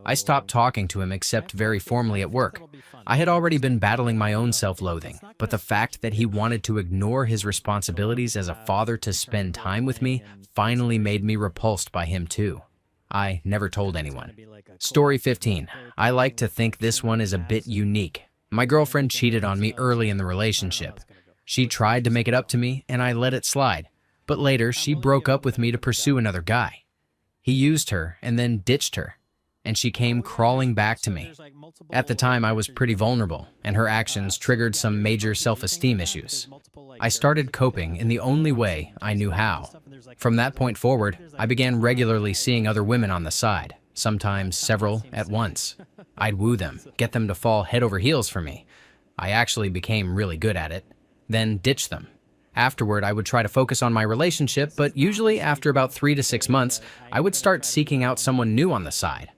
I stopped talking to him except very formally at work. I had already been battling my own self-loathing, but the fact that he wanted to ignore his responsibilities as a father to spend time with me finally made me repulsed by him too. I never told anyone. Story 15. I like to think this one is a bit unique. My girlfriend cheated on me early in the relationship. She tried to make it up to me, and I let it slide. But later, she broke up with me to pursue another guy. He used her and then ditched her, and she came crawling back to me. At the time, I was pretty vulnerable, and her actions triggered some major self-esteem issues. I started coping in the only way I knew how. From that point forward, I began regularly seeing other women on the side, sometimes several at once. I'd woo them, get them to fall head over heels for me. I actually became really good at it, then ditch them. Afterward, I would try to focus on my relationship, but usually after about 3 to 6 months, I would start seeking out someone new on the side.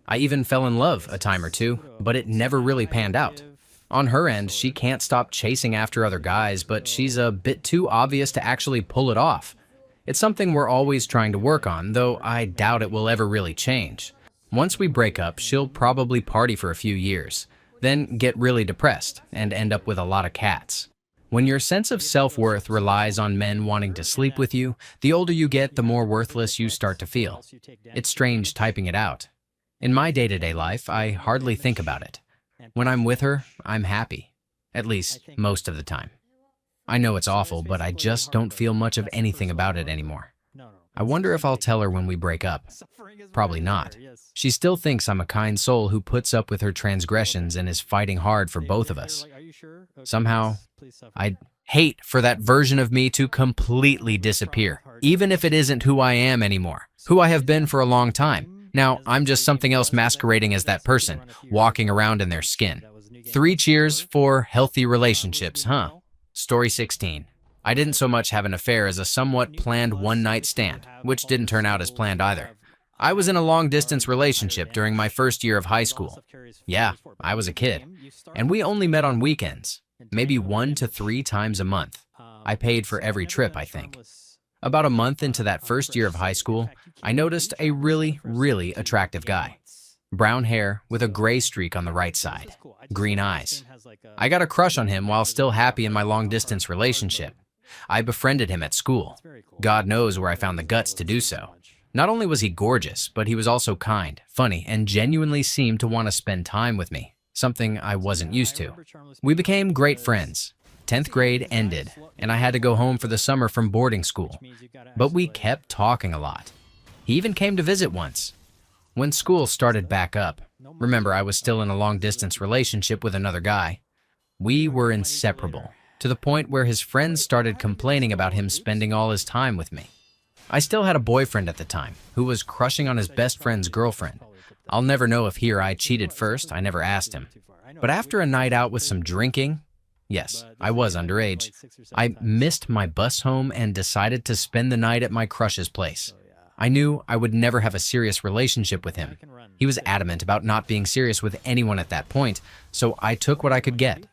I even fell in love a time or two, but it never really panned out. On her end, she can't stop chasing after other guys, but she's a bit too obvious to actually pull it off. It's something we're always trying to work on, though I doubt it will ever really change. Once we break up, she'll probably party for a few years, then get really depressed and end up with a lot of cats. When your sense of self-worth relies on men wanting to sleep with you, the older you get, the more worthless you start to feel. It's strange typing it out. In my day-to-day life, I hardly think about it. When I'm with her, I'm happy. At least, most of the time. I know it's awful, but I just don't feel much of anything about it anymore. I wonder if I'll tell her when we break up. Probably not. She still thinks I'm a kind soul who puts up with her transgressions and is fighting hard for both of us. Somehow, I'd hate for that version of me to completely disappear, even if it isn't who I am anymore, who I have been for a long time. Now, I'm just something else masquerading as that person, walking around in their skin. 3 cheers for healthy relationships, huh? Story 16. I didn't so much have an affair as a somewhat planned one-night stand, which didn't turn out as planned either. I was in a long-distance relationship during my first year of high school. Yeah, I was a kid. And we only met on weekends, maybe 1 to 3 times a month. I paid for every trip, I think. About a month into that first year of high school, I noticed a really, really attractive guy. Brown hair with a gray streak on the right side, green eyes. I got a crush on him while still happy in my long-distance relationship. I befriended him at school. God knows where I found the guts to do so. Not only was he gorgeous, but he was also kind, funny, and genuinely seemed to want to spend time with me, something I wasn't used to. We became great friends. 10th grade ended, and I had to go home for the summer from boarding school. But we kept talking a lot. He even came to visit once. When school started back up, remember I was still in a long-distance relationship with another guy. We were inseparable, to the point where his friends started complaining about him spending all his time with me. I still had a boyfriend at the time, who was crushing on his best friend's girlfriend. I'll never know if he or I cheated first, I never asked him. But after a night out with some drinking, yes, I was underage, I missed my bus home and decided to spend the night at my crush's place. I knew I would never have a serious relationship with him. He was adamant about not being serious with anyone at that point, so I took what I could get.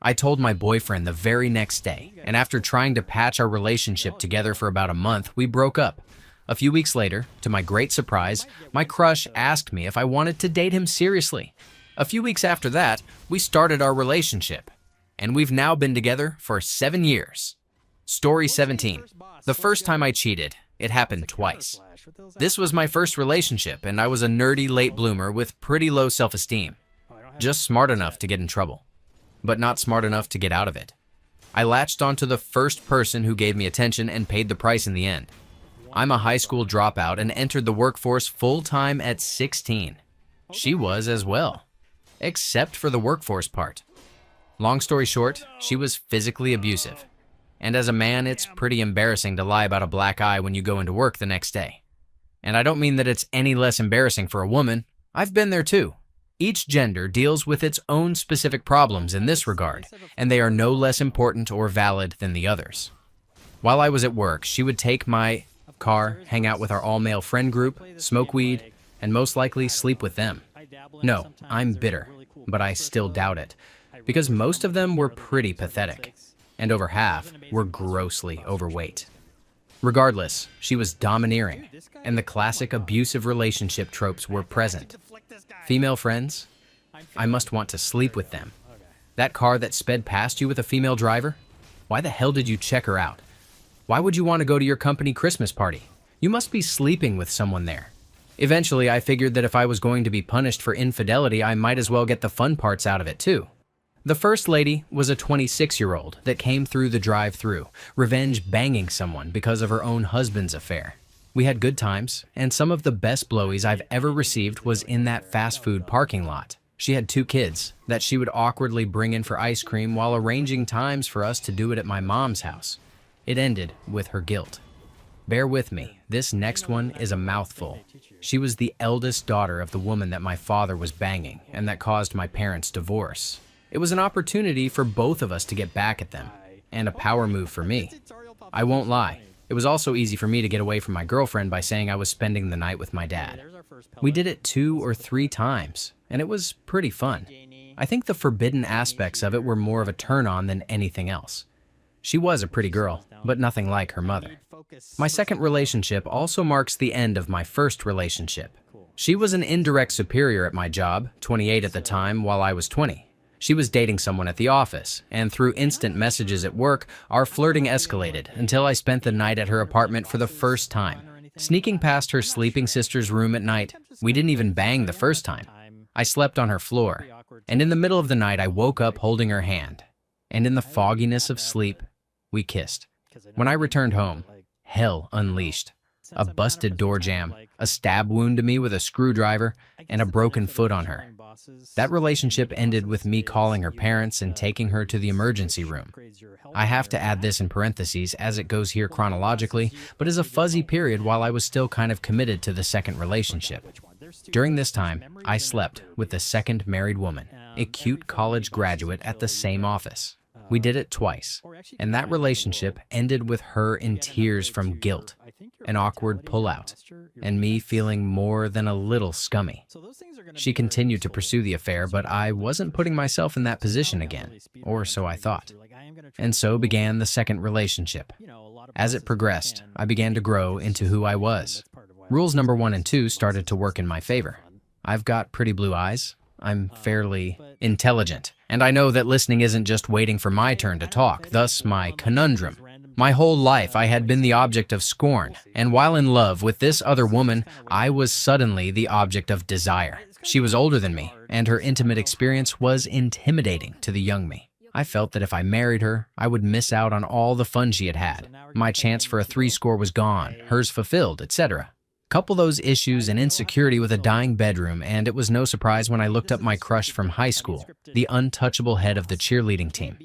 I told my boyfriend the very next day, and after trying to patch our relationship together for about a month, we broke up. A few weeks later, to my great surprise, my crush asked me if I wanted to date him seriously. A few weeks after that, we started our relationship, and we've now been together for 7 years. Story 17. The first time I cheated, it happened twice. This was my first relationship, and I was a nerdy late bloomer with pretty low self-esteem. Just smart enough to get in trouble, but not smart enough to get out of it. I latched onto the first person who gave me attention and paid the price in the end. I'm a high school dropout and entered the workforce full-time at 16. She was as well, except for the workforce part. Long story short, she was physically abusive. And as a man, it's pretty embarrassing to lie about a black eye when you go into work the next day. And I don't mean that it's any less embarrassing for a woman. I've been there too. Each gender deals with its own specific problems in this regard, and they are no less important or valid than the others. While I was at work, she would take my car, hang out with our all-male friend group, smoke weed, and most likely sleep with them. No, I'm bitter, but I still doubt it, because most of them were pretty pathetic, and over half were grossly overweight. Regardless, she was domineering, and the classic abusive relationship tropes were present. Female friends? I must want to sleep with them. That car that sped past you with a female driver? Why the hell did you check her out? Why would you want to go to your company Christmas party? You must be sleeping with someone there. Eventually, I figured that if I was going to be punished for infidelity, I might as well get the fun parts out of it too. The first lady was a 26-year-old that came through the drive-thru, revenge banging someone because of her own husband's affair. We had good times, and some of the best blowies I've ever received was in that fast food parking lot. She had 2 kids that she would awkwardly bring in for ice cream while arranging times for us to do it at my mom's house. It ended with her guilt. Bear with me, this next one is a mouthful. She was the eldest daughter of the woman that my father was banging and that caused my parents' divorce. It was an opportunity for both of us to get back at them, and a power move for me. I won't lie, it was also easy for me to get away from my girlfriend by saying I was spending the night with my dad. We did it 2 or 3 times, and it was pretty fun. I think the forbidden aspects of it were more of a turn-on than anything else. She was a pretty girl, but nothing like her mother. My second relationship also marks the end of my first relationship. She was an indirect superior at my job, 28 at the time, while I was 20. She was dating someone at the office, and through instant messages at work, our flirting escalated until I spent the night at her apartment for the first time. Sneaking past her sleeping sister's room at night, we didn't even bang the first time. I slept on her floor, and in the middle of the night I woke up holding her hand, and in the fogginess of sleep, we kissed. When I returned home, hell unleashed. A busted door jamb, a stab wound to me with a screwdriver, and a broken foot on her. That relationship ended with me calling her parents and taking her to the emergency room. I have to add this in parentheses as it goes here chronologically, but is a fuzzy period while I was still kind of committed to the second relationship. During this time, I slept with the second married woman, a cute college graduate at the same office. We did it twice, and that relationship ended with her in tears from guilt, an awkward pullout, and me feeling more than a little scummy. She continued to pursue the affair, but I wasn't putting myself in that position again, or so I thought. And so began the second relationship. As it progressed, I began to grow into who I was. Rules number 1 and 2 started to work in my favor. I've got pretty blue eyes. I'm fairly intelligent, and I know that listening isn't just waiting for my turn to talk, thus my conundrum. My whole life I had been the object of scorn, and while in love with this other woman, I was suddenly the object of desire. She was older than me, and her intimate experience was intimidating to the young me. I felt that if I married her, I would miss out on all the fun she had had. My chance for a 3 score was gone, hers fulfilled, etc. Couple those issues and insecurity with a dying bedroom, and it was no surprise when I looked up my crush from high school, the untouchable head of the cheerleading team.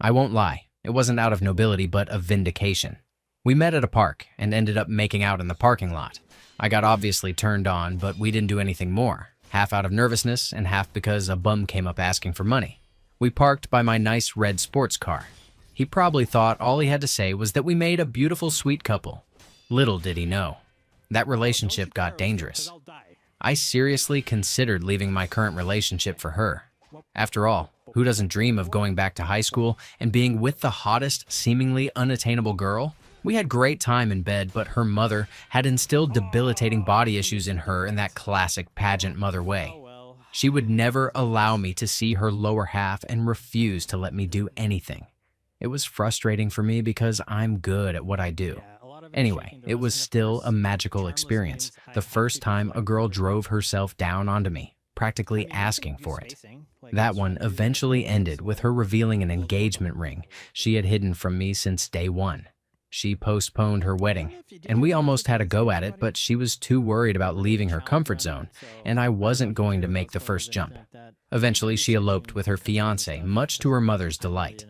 I won't lie, it wasn't out of nobility but of vindication. We met at a park and ended up making out in the parking lot. I got obviously turned on, but we didn't do anything more, half out of nervousness and half because a bum came up asking for money. We parked by my nice red sports car. He probably thought all he had to say was that we made a beautiful, sweet couple. Little did he know. That relationship got dangerous. I seriously considered leaving my current relationship for her. After all, Who doesn't dream of going back to high school and being with the hottest, seemingly unattainable girl? We had great time in bed, but her mother had instilled debilitating body issues in her in that classic pageant mother way. She would never allow me to see her lower half and refused to let me do anything. It was frustrating for me because I'm good at what I do. Anyway, it was still a magical experience. The first time a girl drove herself down onto me, practically asking for it. That one eventually ended with her revealing an engagement ring she had hidden from me since day one. She postponed her wedding, and we almost had a go at it, but she was too worried about leaving her comfort zone, and I wasn't going to make the first jump. Eventually, she eloped with her fiancé, much to her mother's delight.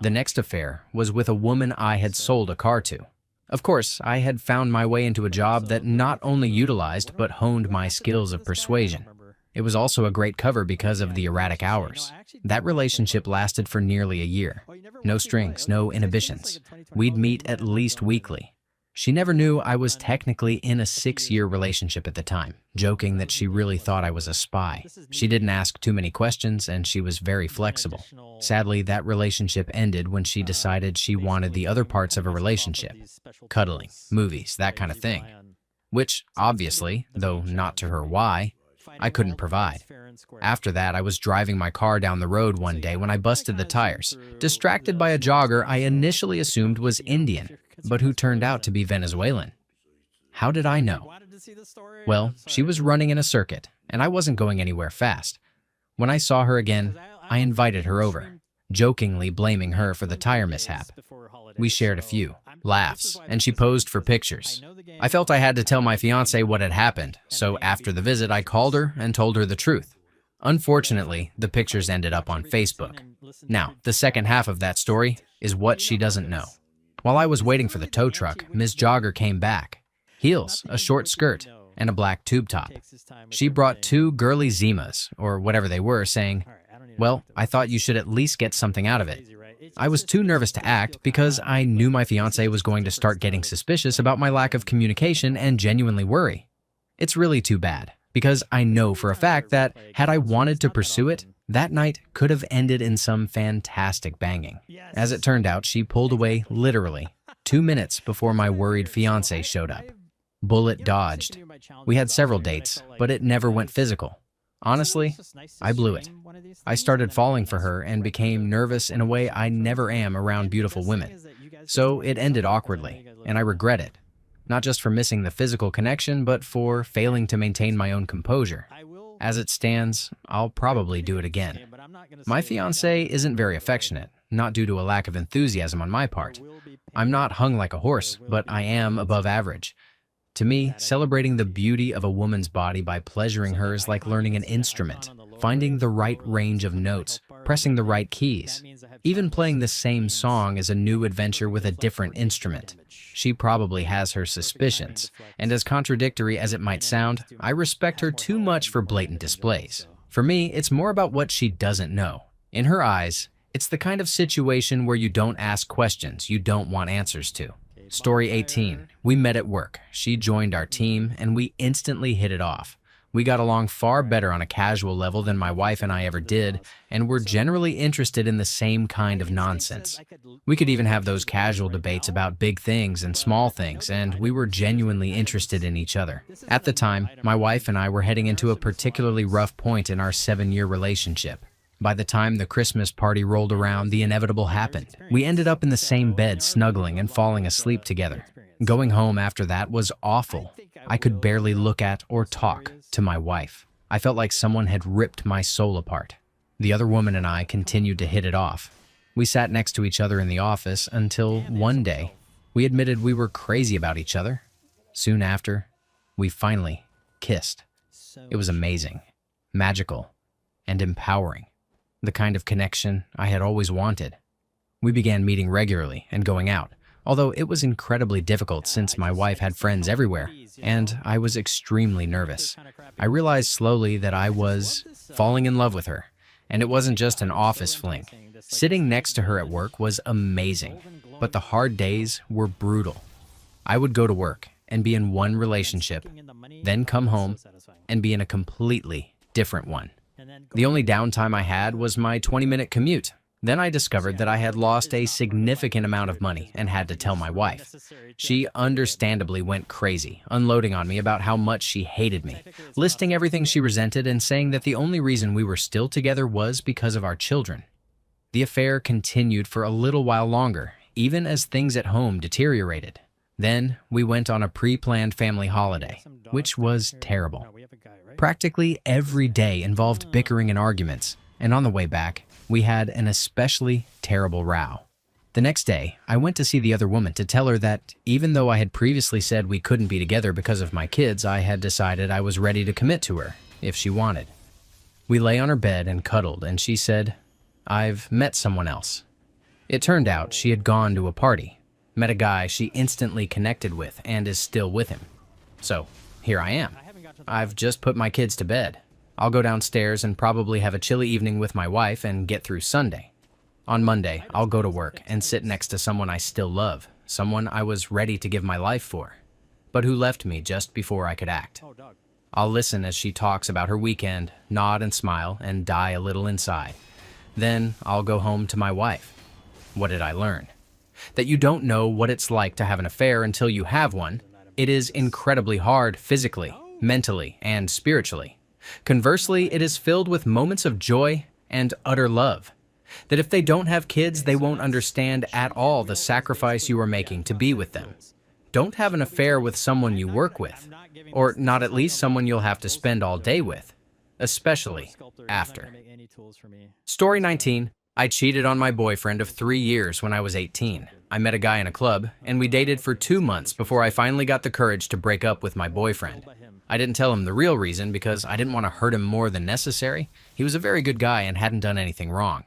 The next affair was with a woman I had sold a car to. Of course, I had found my way into a job that not only utilized but honed my skills of persuasion. It was also a great cover because of the erratic hours. That relationship lasted for nearly a year. No strings, no inhibitions. We'd meet at least weekly. She never knew I was technically in a 6-year relationship at the time, joking that she really thought I was a spy. She didn't ask too many questions, and she was very flexible. Sadly, that relationship ended when she decided she wanted the other parts of a relationship. Cuddling, movies, that kind of thing. Which, obviously, though not to her why, I couldn't provide. After that, I was driving my car down the road one day when I busted the tires, distracted by a jogger I initially assumed was Indian, but who turned out to be Venezuelan. How did I know? Well, she was running in a circuit, and I wasn't going anywhere fast. When I saw her again, I invited her over, jokingly blaming her for the tire mishap. We shared a few laughs, and she posed for pictures. I felt I had to tell my fiancé what had happened, so after the visit, I called her and told her the truth. Unfortunately, the pictures ended up on Facebook. Now, the second half of that story is what she doesn't know. While I was waiting for the tow truck, Ms. Jogger came back. Heels, a short skirt, and a black tube top. She brought 2 girly Zimas, or whatever they were, saying, "Well, I thought you should at least get something out of it." I was too nervous to act because I knew my fiancé was going to start getting suspicious about my lack of communication and genuinely worry. It's really too bad, because I know for a fact that had I wanted to pursue it, that night could have ended in some fantastic banging. As it turned out, she pulled away literally 2 minutes before my worried fiancé showed up. Bullet dodged. We had several dates, but it never went physical. Honestly, I blew it. I started falling for her and became nervous in a way I never am around beautiful women. So it ended awkwardly, and I regret it. Not just for missing the physical connection, but for failing to maintain my own composure. As it stands, I'll probably do it again. My fiancé isn't very affectionate, not due to a lack of enthusiasm on my part. I'm not hung like a horse, but I am above average. To me, celebrating the beauty of a woman's body by pleasuring her is like learning an instrument, finding the right range of notes, pressing the right keys. Even playing the same song is a new adventure with a different instrument. She probably has her suspicions, and as contradictory as it might sound, I respect her too much for blatant displays. For me, it's more about what she doesn't know. In her eyes, it's the kind of situation where you don't ask questions you don't want answers to. Story 18. We met at work. She joined our team, and we instantly hit it off. We got along far better on a casual level than my wife and I ever did, and were generally interested in the same kind of nonsense. We could even have those casual debates about big things and small things, and we were genuinely interested in each other. At the time, my wife and I were heading into a particularly rough point in our 7-year relationship. By the time the Christmas party rolled around, the inevitable happened. We ended up in the same bed, snuggling and falling asleep together. Going home after that was awful. I could barely look at or talk to my wife. I felt like someone had ripped my soul apart. The other woman and I continued to hit it off. We sat next to each other in the office until one day we admitted we were crazy about each other. Soon after, we finally kissed. It was amazing, magical, and empowering. The kind of connection I had always wanted. We began meeting regularly and going out, although it was incredibly difficult since my wife had friends everywhere, and I was extremely nervous. I realized slowly that I was falling in love with her, and it wasn't just an office fling. Sitting next to her at work was amazing, but the hard days were brutal. I would go to work and be in one relationship, then come home and be in a completely different one. The only downtime I had was my 20-minute commute. Then I discovered that I had lost a significant amount of money and had to tell my wife. She understandably went crazy, unloading on me about how much she hated me, listing everything she resented and saying that the only reason we were still together was because of our children. The affair continued for a little while longer, even as things at home deteriorated. Then we went on a pre-planned family holiday, which was terrible. Practically every day involved bickering and arguments, and on the way back, we had an especially terrible row. The next day, I went to see the other woman to tell her that even though I had previously said we couldn't be together because of my kids, I had decided I was ready to commit to her if she wanted. We lay on her bed and cuddled, and she said, "I've met someone else." It turned out she had gone to a party, met a guy she instantly connected with, and is still with him. So, here I am. I've just put my kids to bed. I'll go downstairs and probably have a chilly evening with my wife and get through Sunday. On Monday, I'll go to work and sit next to someone I still love, someone I was ready to give my life for, but who left me just before I could act. I'll listen as she talks about her weekend, nod and smile, and die a little inside. Then I'll go home to my wife. What did I learn? That you don't know what it's like to have an affair until you have one. It is incredibly hard physically, mentally, and spiritually. Conversely, it is filled with moments of joy and utter love. That if they don't have kids, they won't understand at all the sacrifice you are making to be with them. Don't have an affair with someone you work with, or not at least someone you'll have to spend all day with, especially after. Story 19. I cheated on my boyfriend of 3 years when I was 18. I met a guy in a club, and we dated for 2 months before I finally got the courage to break up with my boyfriend. I didn't tell him the real reason because I didn't want to hurt him more than necessary. He was a very good guy and hadn't done anything wrong.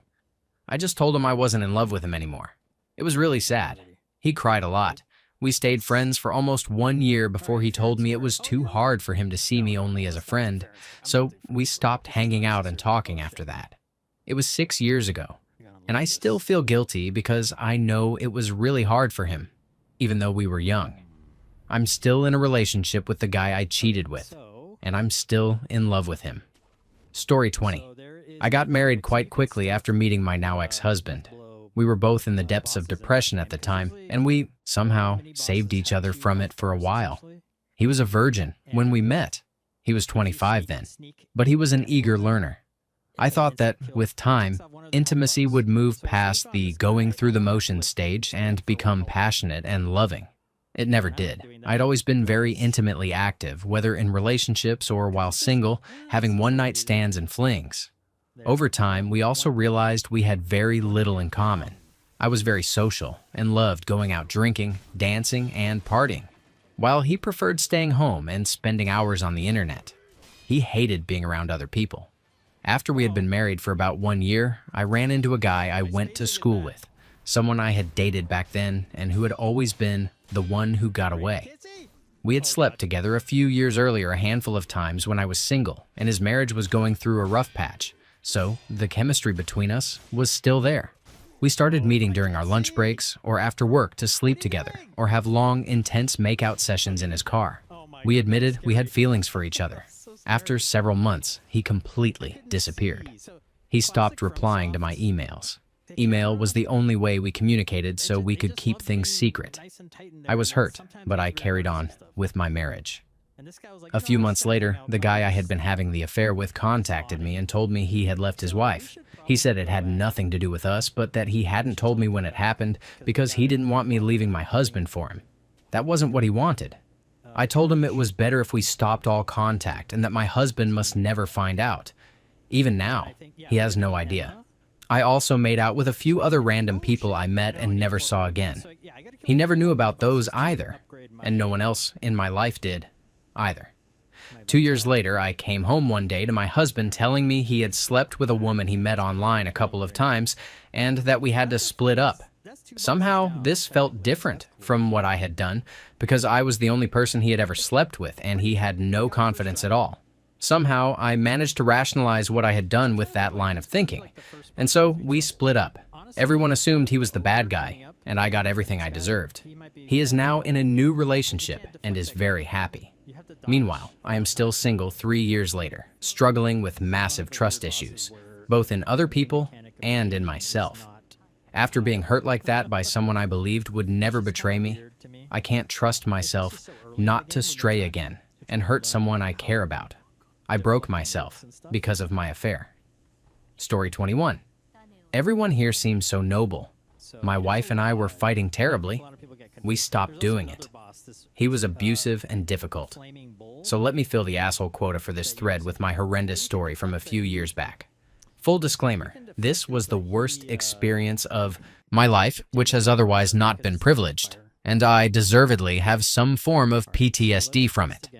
I just told him I wasn't in love with him anymore. It was really sad. He cried a lot. We stayed friends for almost 1 year before he told me it was too hard for him to see me only as a friend, so we stopped hanging out and talking after that. It was 6 years ago, and I still feel guilty because I know it was really hard for him, even though we were young. I'm still in a relationship with the guy I cheated with, and I'm still in love with him. Story 20. I got married quite quickly after meeting my now ex-husband. We were both in the depths of depression at the time, and we somehow saved each other from it for a while. He was a virgin when we met. He was 25 then, but he was an eager learner. I thought that, with time, intimacy would move past the going through the motions stage and become passionate and loving. It never did. I'd always been very intimately active, whether in relationships or while single, having one-night stands and flings. Over time, we also realized we had very little in common. I was very social and loved going out drinking, dancing, and partying, while he preferred staying home and spending hours on the internet. He hated being around other people. After we had been married for about 1 year, I ran into a guy I went to school with, someone I had dated back then and who had always been the one who got away. We had slept together a few years earlier a handful of times when I was single, and his marriage was going through a rough patch, so the chemistry between us was still there. We started meeting during our lunch breaks or after work to sleep together or have long, intense make-out sessions in his car. We admitted we had feelings for each other. After several months, he completely disappeared. He stopped replying to my emails. Email was the only way we communicated so we could keep things secret. I was hurt, but I carried on with my marriage. A few months later, the guy I had been having the affair with contacted me and told me he had left his wife. He said it had nothing to do with us, but that he hadn't told me when it happened because he didn't want me leaving my husband for him. That wasn't what he wanted. I told him it was better if we stopped all contact and that my husband must never find out. Even now, he has no idea. I also made out with a few other random people I met and never saw again. He never knew about those either, and no one else in my life did either. 2 years later, I came home one day to my husband telling me he had slept with a woman he met online a couple of times and that we had to split up. Somehow, this felt different from what I had done because I was the only person he had ever slept with and he had no confidence at all. Somehow, I managed to rationalize what I had done with that line of thinking, and so we split up. Everyone assumed he was the bad guy, and I got everything I deserved. He is now in a new relationship and is very happy. Meanwhile, I am still single 3 years later, struggling with massive trust issues, both in other people and in myself. After being hurt like that by someone I believed would never betray me, I can't trust myself not to stray again and hurt someone I care about. I broke myself because of my affair. Story 21. Everyone here seems so noble. My wife and I were fighting terribly. We stopped doing it. He was abusive and difficult. So let me fill the asshole quota for this thread with my horrendous story from a few years back. Full disclaimer, this was the worst experience of my life, which has otherwise not been privileged, and I deservedly have some form of PTSD from it.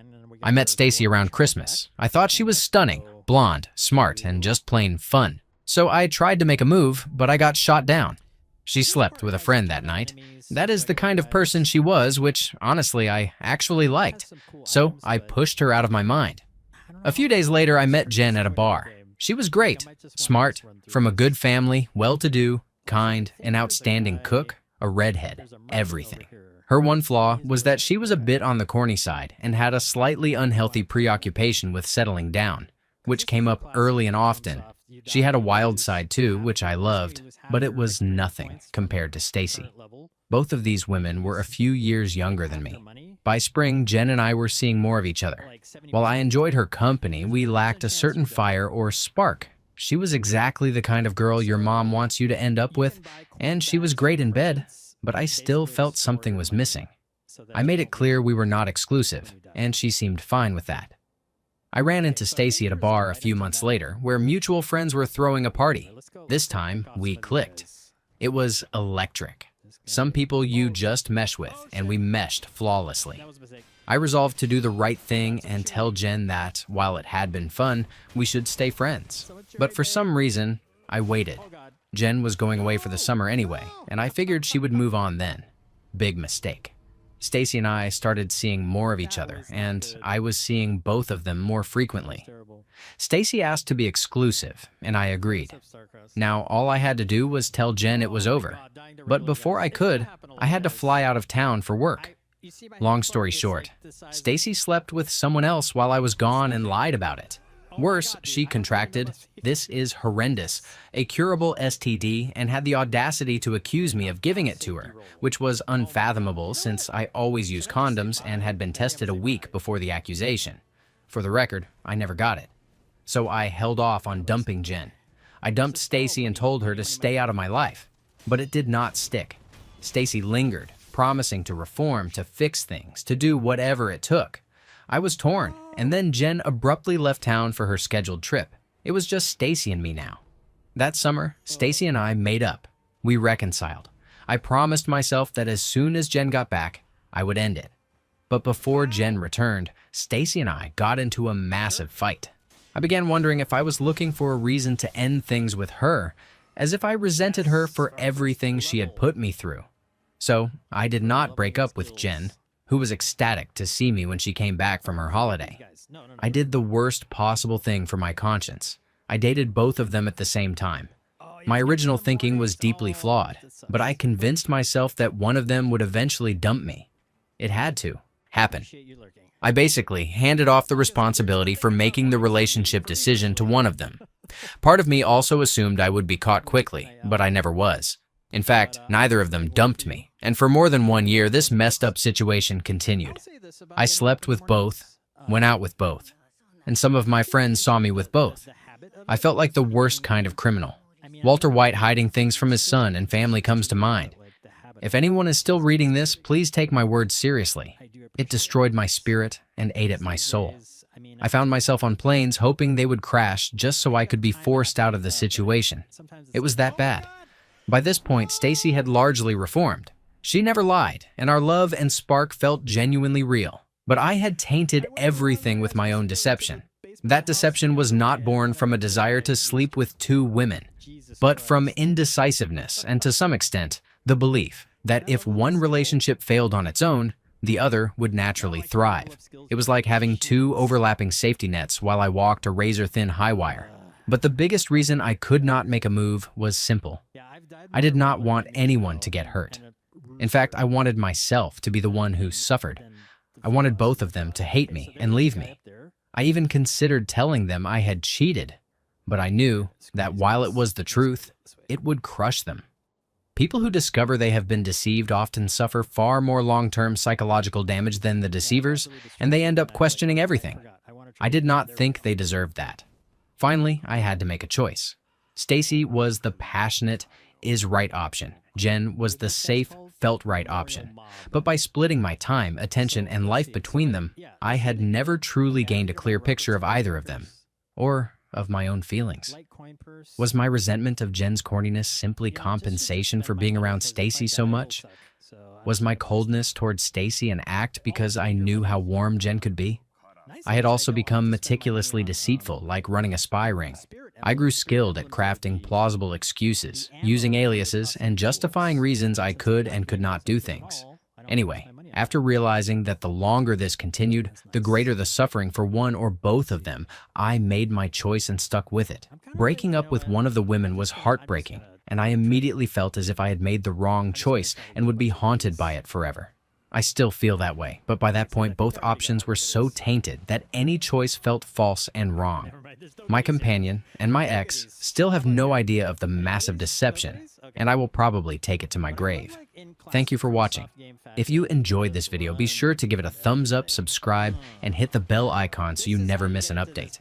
I met Stacy around Christmas. I thought she was stunning, blonde, smart, and just plain fun. So I tried to make a move, but I got shot down. She slept with a friend that night. That is the kind of person she was, which, honestly, I actually liked. So I pushed her out of my mind. A few days later, I met Jen at a bar. She was great, smart, from a good family, well-to-do, kind, an outstanding cook, a redhead, everything. Her one flaw was that she was a bit on the corny side and had a slightly unhealthy preoccupation with settling down, which came up early and often. She had a wild side too, which I loved, but it was nothing compared to Stacy. Both of these women were a few years younger than me. By spring, Jen and I were seeing more of each other. While I enjoyed her company, we lacked a certain fire or spark. She was exactly the kind of girl your mom wants you to end up with, and she was great in bed, but I still felt something was missing. I made it clear we were not exclusive, and she seemed fine with that. I ran into Stacy at a bar a few months later, where mutual friends were throwing a party. This time, we clicked. It was electric. Some people you just mesh with, and we meshed flawlessly. I resolved to do the right thing and tell Jen that, while it had been fun, we should stay friends. But for some reason, I waited. Jen was going away for the summer anyway, and I figured she would move on then. Big mistake. Stacy and I started seeing more of each other, and I was seeing both of them more frequently. Stacy asked to be exclusive, and I agreed. Now, all I had to do was tell Jen it was over. But before I could, I had to fly out of town for work. Long story short, Stacy slept with someone else while I was gone and lied about it. Worse, she contracted, this is horrendous, a curable STD, and had the audacity to accuse me of giving it to her, which was unfathomable since I always use condoms and had been tested a week before the accusation. For the record, I never got it. So I held off on dumping Jen. I dumped Stacy and told her to stay out of my life. But it did not stick. Stacy lingered, promising to reform, to fix things, to do whatever it took. I was torn, and then Jen abruptly left town for her scheduled trip. It was just Stacy and me now. That summer, Stacy and I made up. We reconciled. I promised myself that as soon as Jen got back, I would end it. But before Jen returned, Stacy and I got into a massive fight. I began wondering if I was looking for a reason to end things with her, as if I resented her for everything she had put me through. So I did not break up with Jen, who was ecstatic to see me when she came back from her holiday. I did the worst possible thing for my conscience. I dated both of them at the same time. My original thinking was deeply flawed, but I convinced myself that one of them would eventually dump me. It had to happen. I basically handed off the responsibility for making the relationship decision to one of them. Part of me also assumed I would be caught quickly, but I never was. In fact, neither of them dumped me, and for more than 1 year, this messed up situation continued. I slept with both, went out with both, and some of my friends saw me with both. I felt like the worst kind of criminal. Walter White hiding things from his son and family comes to mind. If anyone is still reading this, please take my words seriously. It destroyed my spirit and ate at my soul. I found myself on planes hoping they would crash just so I could be forced out of the situation. It was that bad. By this point, Stacy had largely reformed. She never lied, and our love and spark felt genuinely real. But I had tainted everything with my own deception. That deception was not born from a desire to sleep with two women, but from indecisiveness and, to some extent, the belief that if one relationship failed on its own, the other would naturally thrive. It was like having two overlapping safety nets while I walked a razor-thin high wire. But the biggest reason I could not make a move was simple. I did not want anyone to get hurt. In fact, I wanted myself to be the one who suffered. I wanted both of them to hate me and leave me. I even considered telling them I had cheated, but I knew that while it was the truth, it would crush them. People who discover they have been deceived often suffer far more long-term psychological damage than the deceivers, and they end up questioning everything. I did not think they deserved that. Finally, I had to make a choice. Stacy was the passionate, is right option. Jen was the safe, felt right option. But by splitting my time, attention, and life between them, I had never truly gained a clear picture of either of them, or of my own feelings. Was my resentment of Jen's corniness simply compensation for being around Stacy so much? Was my coldness towards Stacy an act because I knew how warm Jen could be? I had also become meticulously deceitful, like running a spy ring. I grew skilled at crafting plausible excuses, using aliases, and justifying reasons I could and could not do things. Anyway, after realizing that the longer this continued, the greater the suffering for one or both of them, I made my choice and stuck with it. Breaking up with one of the women was heartbreaking, and I immediately felt as if I had made the wrong choice and would be haunted by it forever. I still feel that way, but by that point, both options were so tainted that any choice felt false and wrong. My companion and my ex still have no idea of the massive deception, and I will probably take it to my grave. Thank you for watching. If you enjoyed this video, be sure to give it a thumbs up, subscribe, and hit the bell icon so you never miss an update.